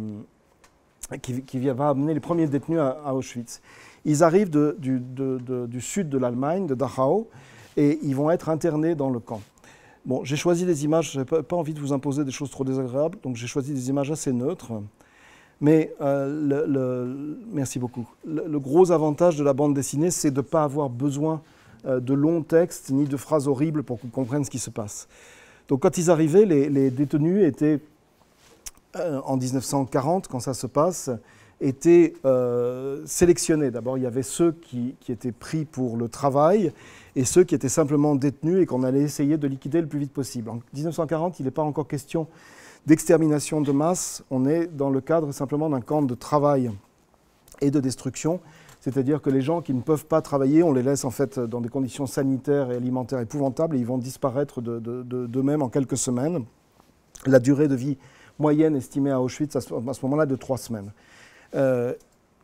amener les premiers détenus à Auschwitz. Ils arrivent du sud de l'Allemagne, de Dachau, et ils vont être internés dans le camp. Bon, j'ai choisi des images, je n'avais pas envie de vous imposer des choses trop désagréables, donc j'ai choisi des images assez neutres. Mais merci beaucoup. Le gros avantage de la bande dessinée, c'est de ne pas avoir besoin de longs textes ni de phrases horribles pour qu'on comprenne ce qui se passe. Donc quand ils arrivaient, les détenus étaient, en 1940, quand ça se passe, étaient sélectionnés. D'abord, il y avait ceux qui étaient pris pour le travail et ceux qui étaient simplement détenus et qu'on allait essayer de liquider le plus vite possible. En 1940, il n'est pas encore question d'extermination de masse, on est dans le cadre simplement d'un camp de travail et de destruction, c'est-à-dire que les gens qui ne peuvent pas travailler, on les laisse en fait dans des conditions sanitaires et alimentaires épouvantables et ils vont disparaître d'eux-mêmes en quelques semaines. La durée de vie moyenne estimée à Auschwitz à ce moment-là de 3 semaines.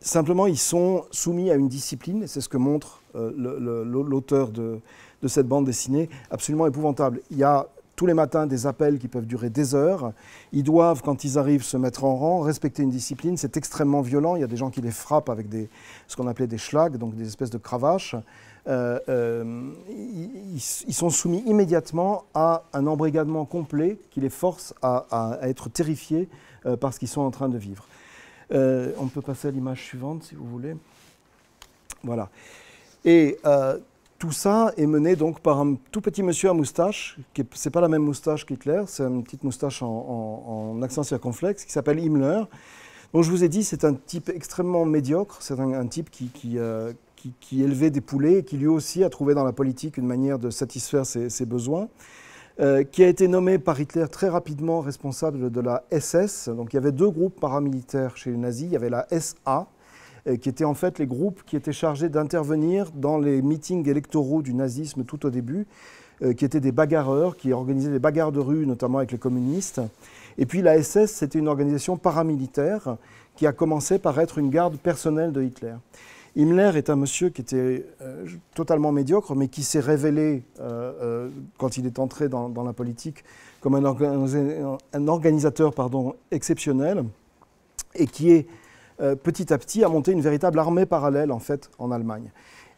Simplement, ils sont soumis à une discipline, et c'est ce que montre l'auteur de cette bande dessinée, absolument épouvantable. Il y a tous les matins des appels qui peuvent durer des heures. Ils doivent, quand ils arrivent, se mettre en rang, respecter une discipline. C'est extrêmement violent. Il y a des gens qui les frappent avec ce qu'on appelait des schlags, donc des espèces de cravaches. Ils sont soumis immédiatement à un embrigadement complet qui les force à être terrifiés par ce qu'ils sont en train de vivre. On peut passer à l'image suivante, si vous voulez. Voilà. Et tout ça est mené donc par un tout petit monsieur à moustache, ce n'est pas la même moustache qu'Hitler, c'est une petite moustache en accent circonflexe, qui s'appelle Himmler. Donc je vous ai dit, c'est un type extrêmement médiocre, c'est un type qui élevait des poulets et qui lui aussi a trouvé dans la politique une manière de satisfaire ses besoins, qui a été nommé par Hitler très rapidement responsable de la SS. Donc il y avait 2 groupes paramilitaires chez les nazis, il y avait la SA, qui étaient en fait les groupes qui étaient chargés d'intervenir dans les meetings électoraux du nazisme tout au début, qui étaient des bagarreurs, qui organisaient des bagarres de rue, notamment avec les communistes. Et puis la SS, c'était une organisation paramilitaire qui a commencé par être une garde personnelle de Hitler. Himmler est un monsieur qui était totalement médiocre, mais qui s'est révélé, quand il est entré dans la politique, comme un organisateur exceptionnel, et qui est petit à petit a monté une véritable armée parallèle en fait en Allemagne.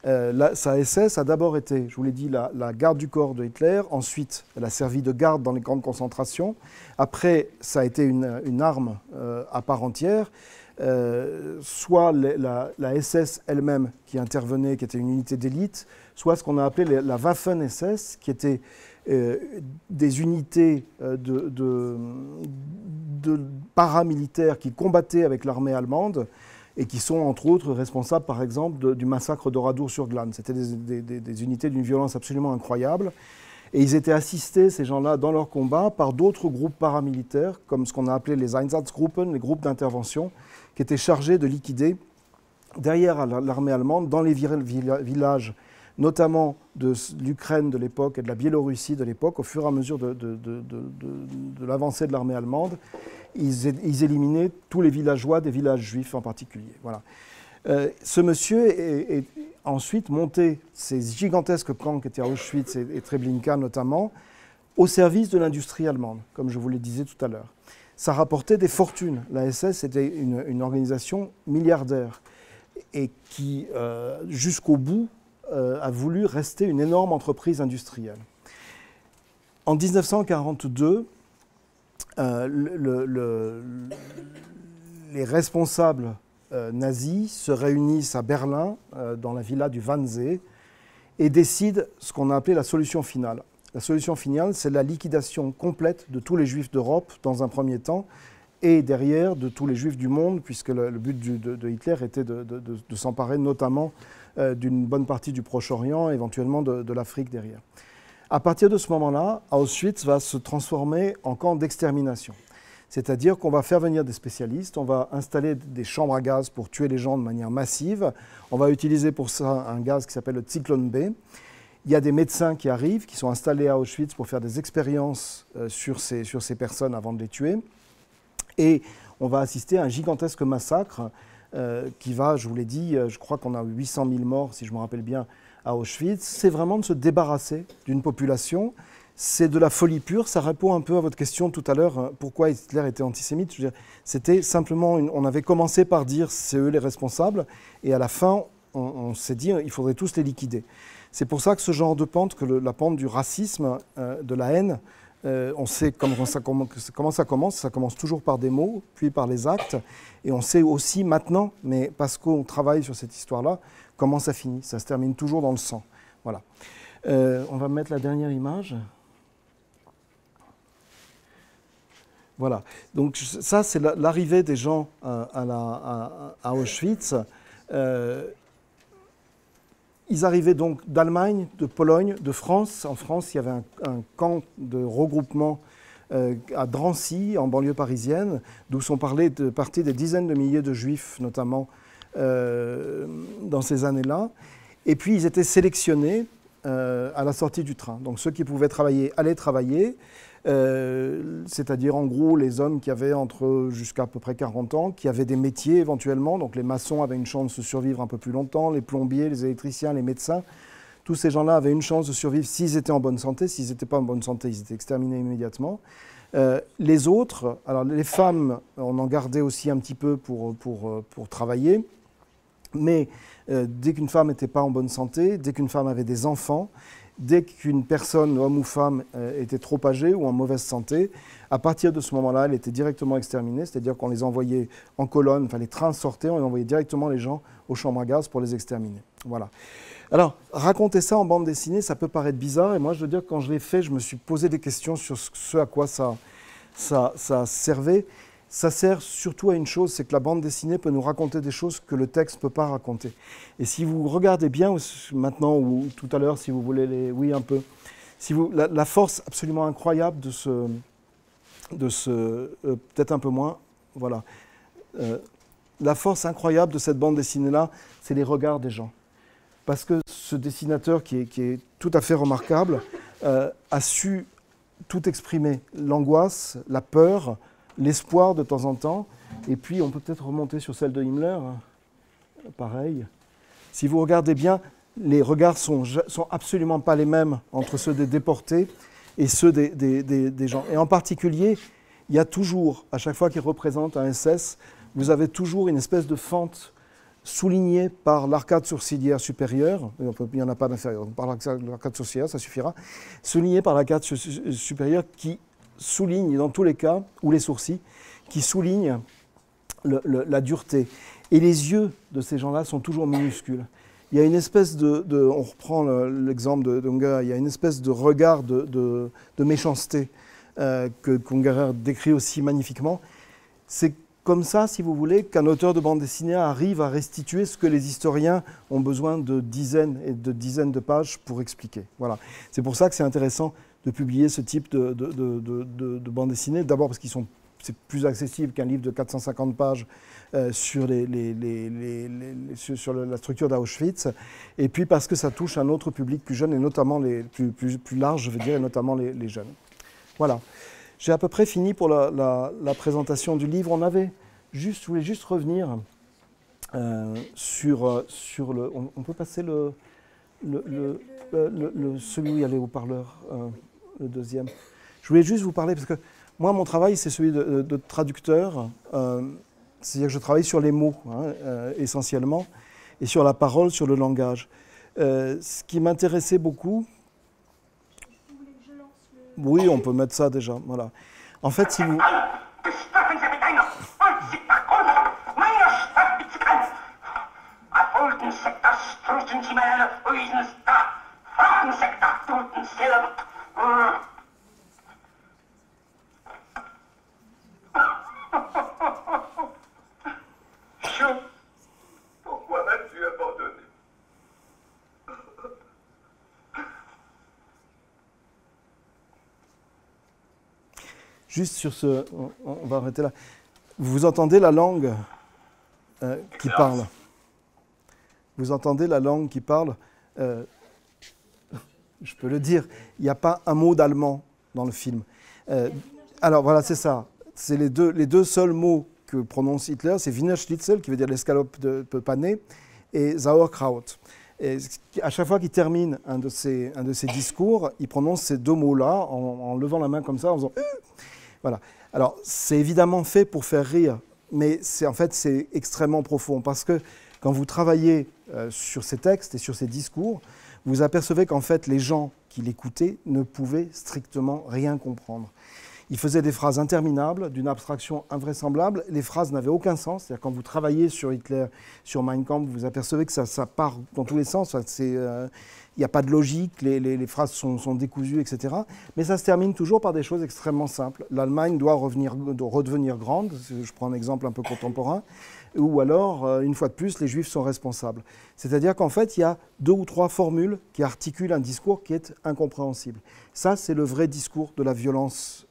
Sa SS a d'abord été, je vous l'ai dit, la garde du corps de Hitler, ensuite elle a servi de garde dans les camps de concentration, après ça a été une arme à part entière, soit la SS elle-même qui intervenait, qui était une unité d'élite, soit ce qu'on a appelé la Waffen-SS, qui était des unités de paramilitaires qui combattaient avec l'armée allemande et qui sont entre autres responsables par exemple du massacre d'Oradour-sur-Glane. C'était des unités d'une violence absolument incroyable. Et ils étaient assistés, ces gens-là, dans leur combat, par d'autres groupes paramilitaires, comme ce qu'on a appelé les Einsatzgruppen, les groupes d'intervention, qui étaient chargés de liquider derrière l'armée allemande, dans les villages, notamment de l'Ukraine de l'époque et de la Biélorussie de l'époque, au fur et à mesure de l'avancée de l'armée allemande, ils éliminaient tous les villageois des villages juifs en particulier. Voilà. Ce monsieur est ensuite monté ces gigantesques camps qui étaient à Auschwitz et Treblinka notamment, au service de l'industrie allemande, comme je vous le disais tout à l'heure. Ça rapportait des fortunes. La SS était une organisation milliardaire et qui, jusqu'au bout, a voulu rester une énorme entreprise industrielle. En 1942, les responsables nazis se réunissent à Berlin, dans la villa du Wannsee, et décident ce qu'on a appelé la solution finale. La solution finale, c'est la liquidation complète de tous les juifs d'Europe dans un premier temps, et derrière de tous les juifs du monde, puisque le but de Hitler était de s'emparer notamment d'une bonne partie du Proche-Orient, éventuellement de l'Afrique derrière. À partir de ce moment-là, Auschwitz va se transformer en camp d'extermination. C'est-à-dire qu'on va faire venir des spécialistes, on va installer des chambres à gaz pour tuer les gens de manière massive, on va utiliser pour ça un gaz qui s'appelle le Zyklon B. Il y a des médecins qui arrivent, qui sont installés à Auschwitz pour faire des expériences sur ces personnes avant de les tuer. Et on va assister à un gigantesque massacre qui va, je vous l'ai dit, je crois qu'on a 800 000 morts, si je me rappelle bien, à Auschwitz. C'est vraiment de se débarrasser d'une population. C'est de la folie pure. Ça répond un peu à votre question tout à l'heure, pourquoi Hitler était antisémite. Je veux dire, c'était simplement, on avait commencé par dire c'est eux les responsables, et à la fin, on s'est dit il faudrait tous les liquider. C'est pour ça que ce genre de pente, la pente du racisme, de la haine, on sait comment ça commence toujours par des mots, puis par les actes, et on sait aussi maintenant, mais parce qu'on travaille sur cette histoire-là, comment ça finit. Ça se termine toujours dans le sang. Voilà. On va mettre la dernière image. Voilà. Donc ça, c'est l'arrivée des gens à Auschwitz. Ils arrivaient donc d'Allemagne, de Pologne, de France. En France, il y avait un camp de regroupement à Drancy, en banlieue parisienne, d'où sont partis des dizaines de milliers de juifs, notamment dans ces années-là. Et puis, ils étaient sélectionnés à la sortie du train. Donc, ceux qui pouvaient travailler allaient travailler, c'est-à-dire en gros les hommes qui avaient jusqu'à à peu près 40 ans, qui avaient des métiers éventuellement. Donc, les maçons avaient une chance de survivre un peu plus longtemps, les plombiers, les électriciens, les médecins. Tous ces gens-là avaient une chance de survivre s'ils étaient en bonne santé. S'ils n'étaient pas en bonne santé, ils étaient exterminés immédiatement. Les autres, alors les femmes, on en gardait aussi un petit peu pour travailler, mais dès qu'une femme n'était pas en bonne santé, dès qu'une femme avait des enfants, dès qu'une personne, homme ou femme, était trop âgée ou en mauvaise santé, à partir de ce moment-là, elle était directement exterminée, c'est-à-dire qu'on les envoyait en colonne, enfin les trains sortaient, on envoyait directement les gens aux chambres à gaz pour les exterminer. Voilà. Alors, raconter ça en bande dessinée, ça peut paraître bizarre, et moi je veux dire que quand je l'ai fait, je me suis posé des questions sur ce à quoi ça servait. Ça sert surtout à une chose, c'est que la bande dessinée peut nous raconter des choses que le texte ne peut pas raconter. Et si vous regardez bien, maintenant ou tout à l'heure, si vous voulez, oui un peu, la force absolument incroyable peut-être un peu moins, voilà. La force incroyable de cette bande dessinée-là, c'est les regards des gens. Parce que ce dessinateur, qui est tout à fait remarquable, a su tout exprimer. L'angoisse, la peur, l'espoir de temps en temps. Et puis, on peut peut-être remonter sur celle de Himmler. Pareil. Si vous regardez bien, les regards sont absolument pas les mêmes entre ceux des déportés et ceux des gens. Et en particulier, il y a toujours, à chaque fois qu'il représente un SS, vous avez toujours une espèce de fente soulignée par l'arcade sourcilière supérieure, il n'y en a pas d'inférieure, par l'arcade sourcilière, ça suffira, soulignée par l'arcade supérieure qui souligne, dans tous les cas, ou les sourcils, qui souligne la dureté. Et les yeux de ces gens-là sont toujours minuscules. Il y a une espèce on reprend l'exemple d'Unger, il y a une espèce de regard de méchanceté que Ungerer décrit aussi magnifiquement. C'est comme ça, si vous voulez, qu'un auteur de bande dessinée arrive à restituer ce que les historiens ont besoin de dizaines et de dizaines de pages pour expliquer. Voilà. C'est pour ça que c'est intéressant de publier ce type de bande dessinée. D'abord parce c'est plus accessible qu'un livre de 450 pages sur la structure d'Auschwitz, et puis parce que ça touche un autre public plus jeune, et notamment plus large, je veux dire, et notamment les jeunes. Voilà. J'ai à peu près fini pour la présentation du livre. Je voulais juste revenir sur le... On peut passer celui où il y a les haut-parleurs, le deuxième. Je voulais juste vous parler, parce que moi, mon travail, c'est celui de traducteur. C'est-à-dire que je travaille sur les mots, essentiellement, et sur la parole, sur le langage. Ce qui m'intéressait beaucoup... Oui, on peut mettre ça déjà, voilà. En fait, si vous... Pourquoi m'as-tu abandonné? Juste sur ce... On va arrêter là. Vous entendez la langue qui parle. Vous entendez la langue qui parle. Je peux le dire, il n'y a pas un mot d'allemand dans le film. Alors voilà, c'est ça. C'est les deux seuls mots que prononce Hitler, c'est Wiener Schnitzel, qui veut dire l'escalope de pané, et Sauerkraut. Et à chaque fois qu'il termine un de ses discours, il prononce ces deux mots-là en levant la main comme ça, en faisant voilà. Alors, c'est évidemment fait pour faire rire, mais en fait, c'est extrêmement profond, parce que quand vous travaillez sur ces textes et sur ces discours, vous apercevez qu'en fait, les gens qui l'écoutaient ne pouvaient strictement rien comprendre. Il faisait des phrases interminables, d'une abstraction invraisemblable. Les phrases n'avaient aucun sens. C'est-à-dire quand vous travaillez sur Hitler, sur Mein Kampf, vous apercevez que ça part dans tous les sens. Il n'y a pas de logique, les phrases sont décousues, etc. Mais ça se termine toujours par des choses extrêmement simples. L'Allemagne doit redevenir grande, je prends un exemple un peu contemporain, ou alors, une fois de plus, les Juifs sont responsables. C'est-à-dire qu'en fait, il y a 2 ou 3 formules qui articulent un discours qui est incompréhensible. Ça, c'est le vrai discours de la violence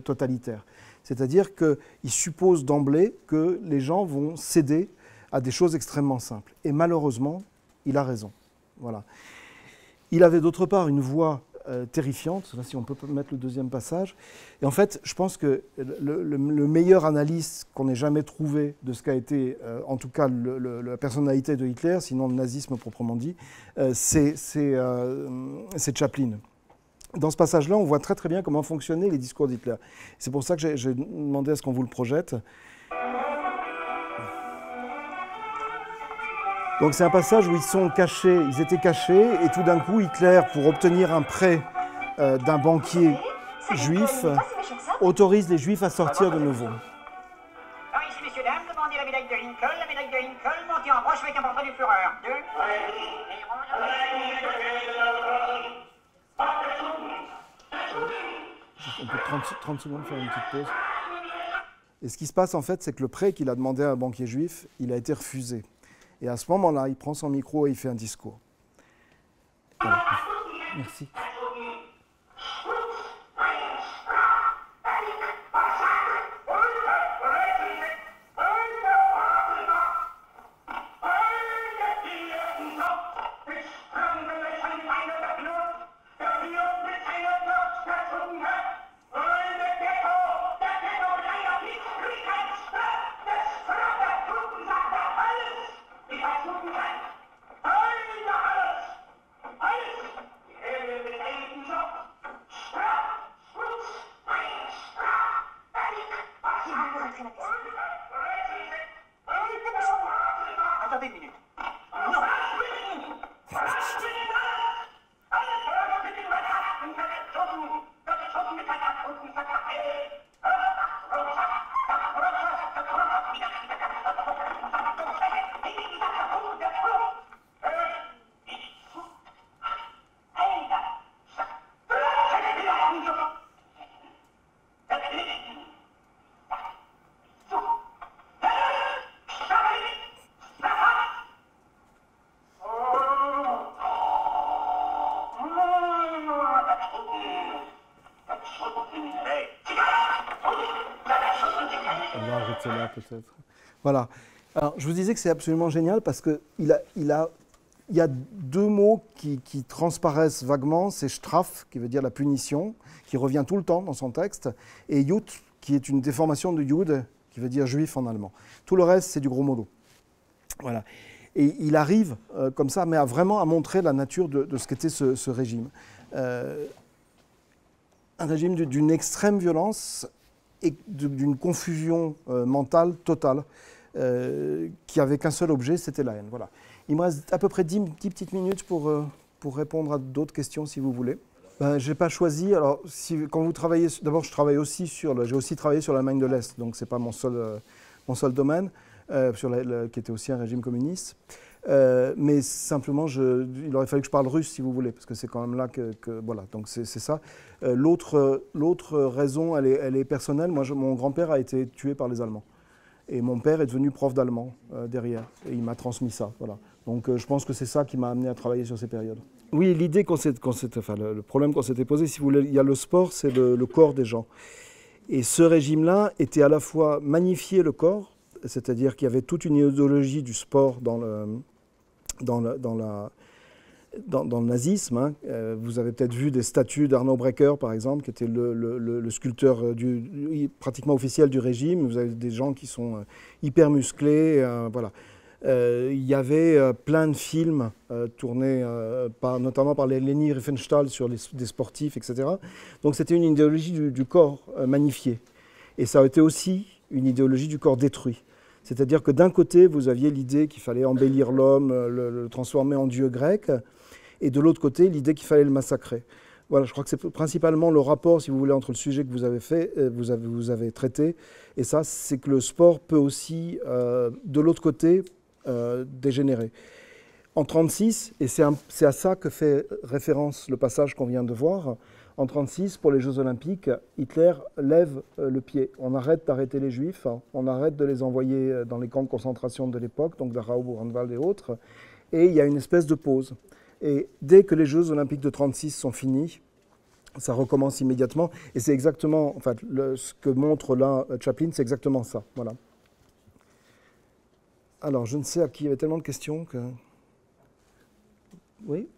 totalitaire. C'est-à-dire qu'il suppose d'emblée que les gens vont céder à des choses extrêmement simples. Et malheureusement, il a raison. Voilà. Il avait d'autre part une voix terrifiante. Là, si on peut mettre le deuxième passage. Et en fait, je pense que le meilleur analyse qu'on ait jamais trouvé de ce qu'a été, en tout cas, la personnalité de Hitler, sinon le nazisme proprement dit, c'est Chaplin. Dans ce passage-là, on voit très très bien comment fonctionnaient les discours d'Hitler. C'est pour ça que j'ai demandé à ce qu'on vous le projette. Donc c'est un passage où ils étaient cachés, et tout d'un coup, Hitler, pour obtenir un prêt d'un banquier juif, autorise les Juifs à sortir de nouveau. Alors ici, messieurs, dames, demandez la médaille de Lincoln, montée en broche avec un portrait du Führer. On peut 30 secondes faire une petite pause. Et ce qui se passe, en fait, c'est que le prêt qu'il a demandé à un banquier juif, il a été refusé. Et à ce moment-là, il prend son micro et il fait un discours. Voilà. Merci. Attendez une minute. va arrêter là peut-être. Voilà. Alors, je vous disais que c'est absolument génial parce qu'il il y a deux mots qui transparaissent vaguement, c'est Straf, qui veut dire la punition, qui revient tout le temps dans son texte, et Jud, qui est une déformation de Jud, qui veut dire juif en allemand. Tout le reste, c'est du gros modo. Voilà. Et il arrive comme ça, mais vraiment à montrer la nature de ce qu'était ce régime. Un régime d'une extrême violence et d'une confusion mentale totale, qui avait qu'un seul objet, c'était la haine. Voilà. Il me reste à peu près 10 petites minutes pour répondre à d'autres questions, si vous voulez. Je n'ai pas choisi. Alors, quand vous travaillez, d'abord, j'ai aussi travaillé sur l'Allemagne de l'Est, donc ce n'est pas mon seul domaine, qui était aussi un régime communiste. Mais simplement, il aurait fallu que je parle russe, si vous voulez, parce que c'est quand même là voilà, donc c'est ça. L'autre raison, elle est personnelle. Moi, mon grand-père a été tué par les Allemands. Et mon père est devenu prof d'allemand derrière. Et il m'a transmis ça, voilà. Donc je pense que c'est ça qui m'a amené à travailler sur ces périodes. Oui, l'idée le problème qu'on s'était posé, si vous voulez, il y a le sport, c'est le corps des gens. Et ce régime-là était à la fois magnifier le corps, c'est-à-dire qu'il y avait toute une idéologie du sport dans le nazisme. Hein. Vous avez peut-être vu des statues d'Arno Breker, par exemple, qui était le sculpteur pratiquement officiel du régime. Vous avez des gens qui sont hyper musclés. Voilà. Il y avait plein de films tournés notamment par Leni Riefenstahl sur des sportifs, etc. Donc c'était une idéologie du corps magnifié. Et ça a été aussi une idéologie du corps détruit. C'est-à-dire que d'un côté, vous aviez l'idée qu'il fallait embellir l'homme, le transformer en dieu grec, et de l'autre côté, l'idée qu'il fallait le massacrer. Voilà, je crois que c'est principalement le rapport, si vous voulez, entre le sujet que vous avez fait, vous avez traité, et ça, c'est que le sport peut aussi, de l'autre côté, dégénérer. En 1936, et c'est à ça que fait référence le passage qu'on vient de voir, en 1936, pour les Jeux Olympiques, Hitler lève le pied. On arrête d'arrêter les Juifs, on arrête de les envoyer dans les camps de concentration de l'époque, donc Dachau, Buchenwald et autres, et il y a une espèce de pause. Et dès que les Jeux Olympiques de 1936 sont finis, ça recommence immédiatement, et c'est exactement, en fait, ce que montre là Chaplin, c'est exactement ça. Voilà. Alors, je ne sais à qui il y avait tellement de questions que... Oui ?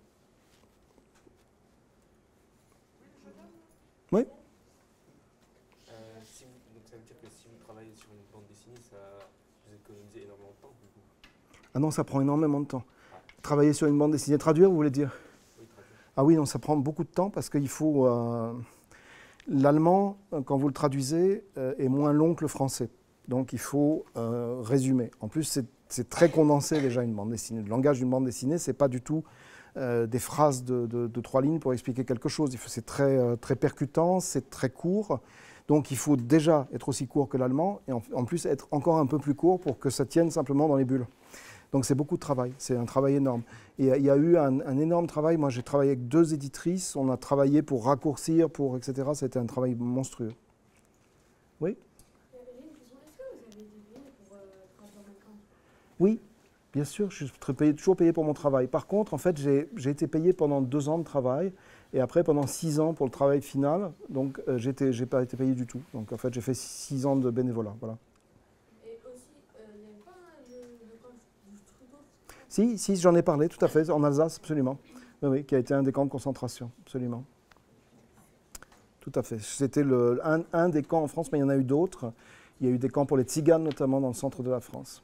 Oui. Donc ça veut dire que si vous travaillez sur une bande dessinée, vous économisez énormément de temps du coup. Ah non, ça prend énormément de temps. Travailler sur une bande dessinée, traduire, vous voulez dire? Oui, traduire. Ah oui, non, ça prend beaucoup de temps parce qu'il faut... L'allemand, quand vous le traduisez, est moins long que le français. Donc il faut résumer. En plus, c'est très condensé déjà une bande dessinée. Le langage d'une bande dessinée, c'est pas du tout des phrases de 3 lignes pour expliquer quelque chose. C'est très percutant, c'est très court. Donc il faut déjà être aussi court que l'allemand et en plus être encore un peu plus court pour que ça tienne simplement dans les bulles. Donc c'est beaucoup de travail, c'est un travail énorme. Et il y a eu un énorme travail. Moi j'ai travaillé avec 2 éditrices, on a travaillé pour raccourcir, etc. C'était un travail monstrueux. Oui ? Oui, bien sûr, je suis toujours payé pour mon travail. Par contre, en fait, j'ai été payé pendant 2 ans de travail et après pendant 6 ans pour le travail final. Donc, j'ai pas été payé du tout. Donc, en fait, j'ai fait 6 ans de bénévolat. Voilà. Et aussi, il n'y a pas un jeu de camp du Trudeau ? Si, j'en ai parlé, tout à fait, en Alsace, absolument. Oui, qui a été un des camps de concentration, absolument. Tout à fait. C'était un des camps en France, mais il y en a eu d'autres. Il y a eu des camps pour les Tziganes, notamment dans le centre de la France.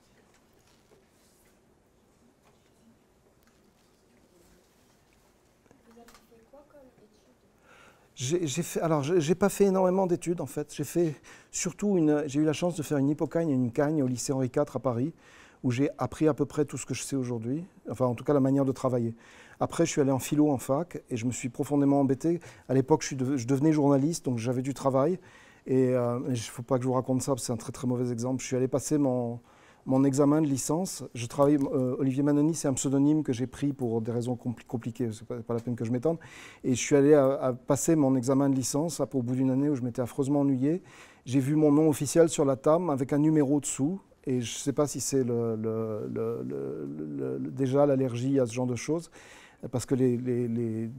J'ai pas fait énormément d'études en fait. J'ai eu la chance de faire une hypocagne et une cagne au lycée Henri IV à Paris, où j'ai appris à peu près tout ce que je sais aujourd'hui, enfin en tout cas la manière de travailler. Après, je suis allé en philo en fac et je me suis profondément embêté. À l'époque, je devenais journaliste, donc j'avais du travail. Et il ne faut pas que je vous raconte ça, parce que c'est un très très mauvais exemple. Je suis allé passer mon examen de licence. Je travaille, Olivier Manoni, c'est un pseudonyme que j'ai pris pour des raisons compliquées, c'est pas la peine que je m'étende. Et je suis allé à passer mon examen de licence au bout d'une année où je m'étais affreusement ennuyé. J'ai vu mon nom officiel sur la table avec un numéro dessous. Et je ne sais pas si c'est déjà l'allergie à ce genre de choses. parce que les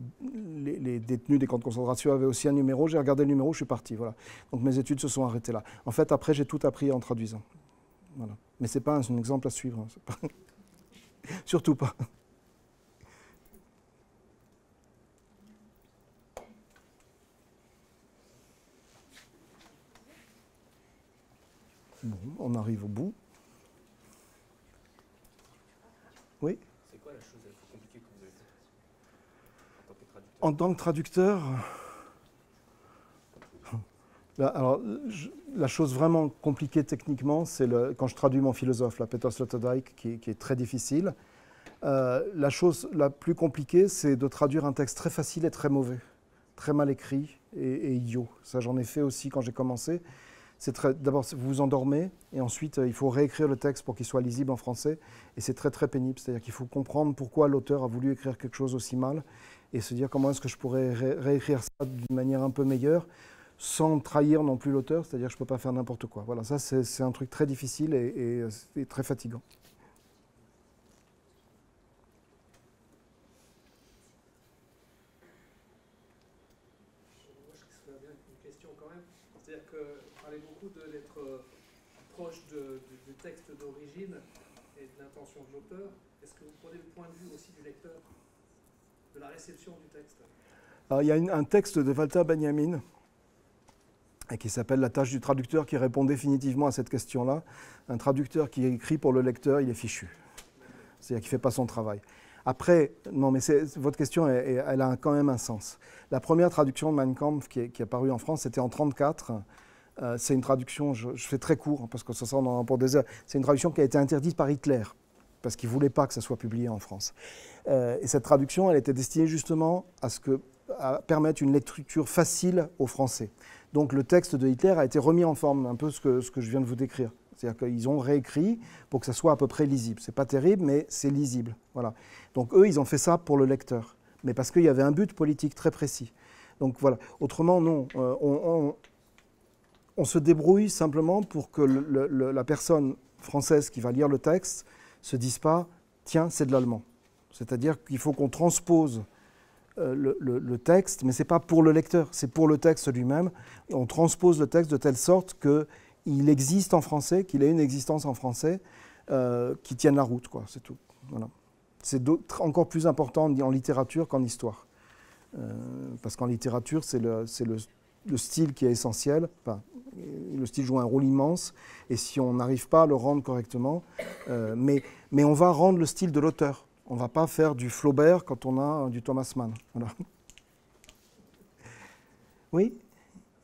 détenus des camps de concentration avaient aussi un numéro. J'ai regardé le numéro, je suis parti. Voilà. Donc mes études se sont arrêtées là. En fait, après, j'ai tout appris en traduisant. Voilà. Mais ce n'est pas un exemple à suivre. Hein. Pas... Surtout pas. Bon, on arrive au bout. Oui? C'est quoi la chose la plus compliquée que vous avez faite en tant que traducteur? En tant que traducteur, là, alors, la chose vraiment compliquée techniquement, c'est quand je traduis mon philosophe, la Peter Sloterdijk, qui est très difficile. La chose la plus compliquée, c'est de traduire un texte très facile et très mauvais, très mal écrit et idiot. Ça, j'en ai fait aussi quand j'ai commencé. D'abord, vous vous endormez, et ensuite, il faut réécrire le texte pour qu'il soit lisible en français, et c'est très très pénible. C'est-à-dire qu'il faut comprendre pourquoi l'auteur a voulu écrire quelque chose aussi mal, et se dire comment est-ce que je pourrais réécrire ça d'une manière un peu meilleure, sans trahir non plus l'auteur, c'est-à-dire que je ne peux pas faire n'importe quoi. Voilà, ça c'est un truc très difficile et très fatigant. Moi, je serais bien une question quand même. C'est-à-dire que vous parlez beaucoup d'être proche du texte d'origine et de l'intention de l'auteur. Est-ce que vous prenez le point de vue aussi du lecteur, de la réception du texte? Alors, il y a un texte de Walter Benjamin qui s'appelle « La tâche du traducteur » qui répond définitivement à cette question-là. Un traducteur qui écrit pour le lecteur, il est fichu. C'est-à-dire qu'il ne fait pas son travail. Après, non, mais votre question, elle a quand même un sens. La première traduction de Mein Kampf qui est apparue en France, c'était en 1934. C'est une traduction, je fais très court, hein, parce que ça sort pour des heures. C'est une traduction qui a été interdite par Hitler, parce qu'il ne voulait pas que ça soit publié en France. Et cette traduction, elle était destinée justement à permettre une lecture facile aux Français. Donc le texte de Hitler a été remis en forme, un peu ce que je viens de vous décrire. C'est-à-dire qu'ils ont réécrit pour que ça soit à peu près lisible. Ce n'est pas terrible, mais c'est lisible. Voilà. Donc eux, ils ont fait ça pour le lecteur, mais parce qu'il y avait un but politique très précis. Donc voilà. Autrement, non. On se débrouille simplement pour que la personne française qui va lire le texte ne se dise pas « tiens, c'est de l'allemand ». C'est-à-dire qu'il faut qu'on transpose le texte, mais ce n'est pas pour le lecteur, c'est pour le texte lui-même. On transpose le texte de telle sorte qu'il existe en français, qu'il ait une existence en français, qui tienne la route, quoi, c'est tout. Voilà. C'est encore plus important en littérature qu'en histoire. Parce qu'en littérature, c'est le style qui est essentiel. Enfin, le style joue un rôle immense, et si on n'arrive pas à le rendre correctement, mais on va rendre le style de l'auteur. On ne va pas faire du Flaubert quand on a du Thomas Mann. Voilà. Oui?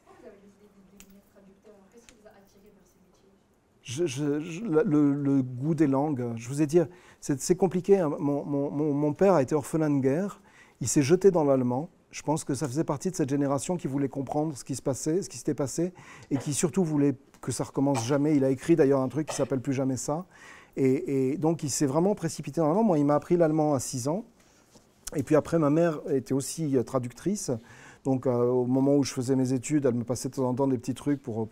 Pourquoi vous avez décidé de devenir traducteur? Qu'est-ce qui vous a attiré vers ce métier? Le goût des langues, je vous ai dit, c'est compliqué. Hein. Mon père a été orphelin de guerre, il s'est jeté dans l'allemand. Je pense que ça faisait partie de cette génération qui voulait comprendre ce qui se passait, ce qui s'était passé, et qui surtout voulait que ça recommence jamais. Il a écrit d'ailleurs un truc qui s'appelle Plus jamais ça. Et donc il s'est vraiment précipité dans l'allemand. Moi, il m'a appris l'allemand à 6 ans. Et puis après, ma mère était aussi traductrice. Donc au moment où je faisais mes études, elle me passait de temps en temps des petits trucs pour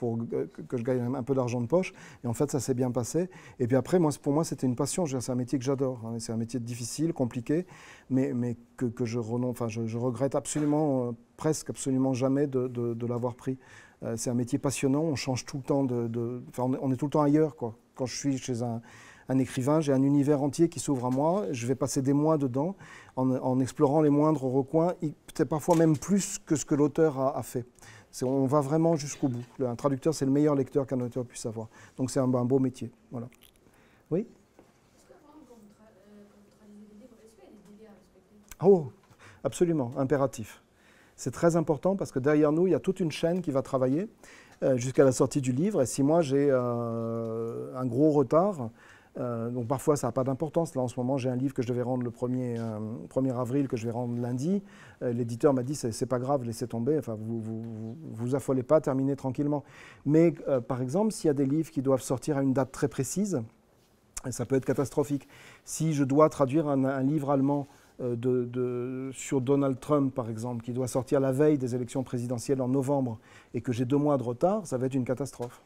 que je gagne un peu d'argent de poche. Et en fait, ça s'est bien passé. Et puis après, pour moi, c'était une passion. C'est un métier que j'adore. Hein. C'est un métier difficile, compliqué, mais que je regrette absolument, presque absolument jamais de l'avoir pris. C'est un métier passionnant. On change tout le temps on est tout le temps ailleurs, quoi. Quand je suis chez un écrivain, j'ai un univers entier qui s'ouvre à moi, je vais passer des mois dedans en explorant les moindres recoins, peut-être parfois même plus que ce que l'auteur a fait. On va vraiment jusqu'au bout. Un traducteur, c'est le meilleur lecteur qu'un auteur puisse avoir. Donc c'est un beau métier. Voilà. Oui? Est-ce que quand vous traduisez des livres, est-ce qu'il y a des délais à respecter? Oh, absolument, impératif. C'est très important parce que derrière nous, il y a toute une chaîne qui va travailler jusqu'à la sortie du livre. Et si moi j'ai un gros retard, donc parfois ça n'a pas d'importance. Là en ce moment j'ai un livre que je devais rendre le 1er avril, que je vais rendre lundi. L'éditeur m'a dit c'est pas grave, laissez tomber, enfin, vous affolez pas, terminez tranquillement. Mais par exemple, s'il y a des livres qui doivent sortir à une date très précise, ça peut être catastrophique. Si je dois traduire un livre allemand sur Donald Trump, par exemple, qui doit sortir la veille des élections présidentielles en novembre, et que j'ai 2 mois de retard, ça va être une catastrophe.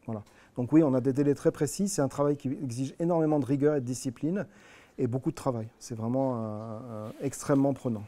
Voilà. Donc oui, on a des délais très précis, c'est un travail qui exige énormément de rigueur et de discipline, et beaucoup de travail. C'est vraiment extrêmement prenant.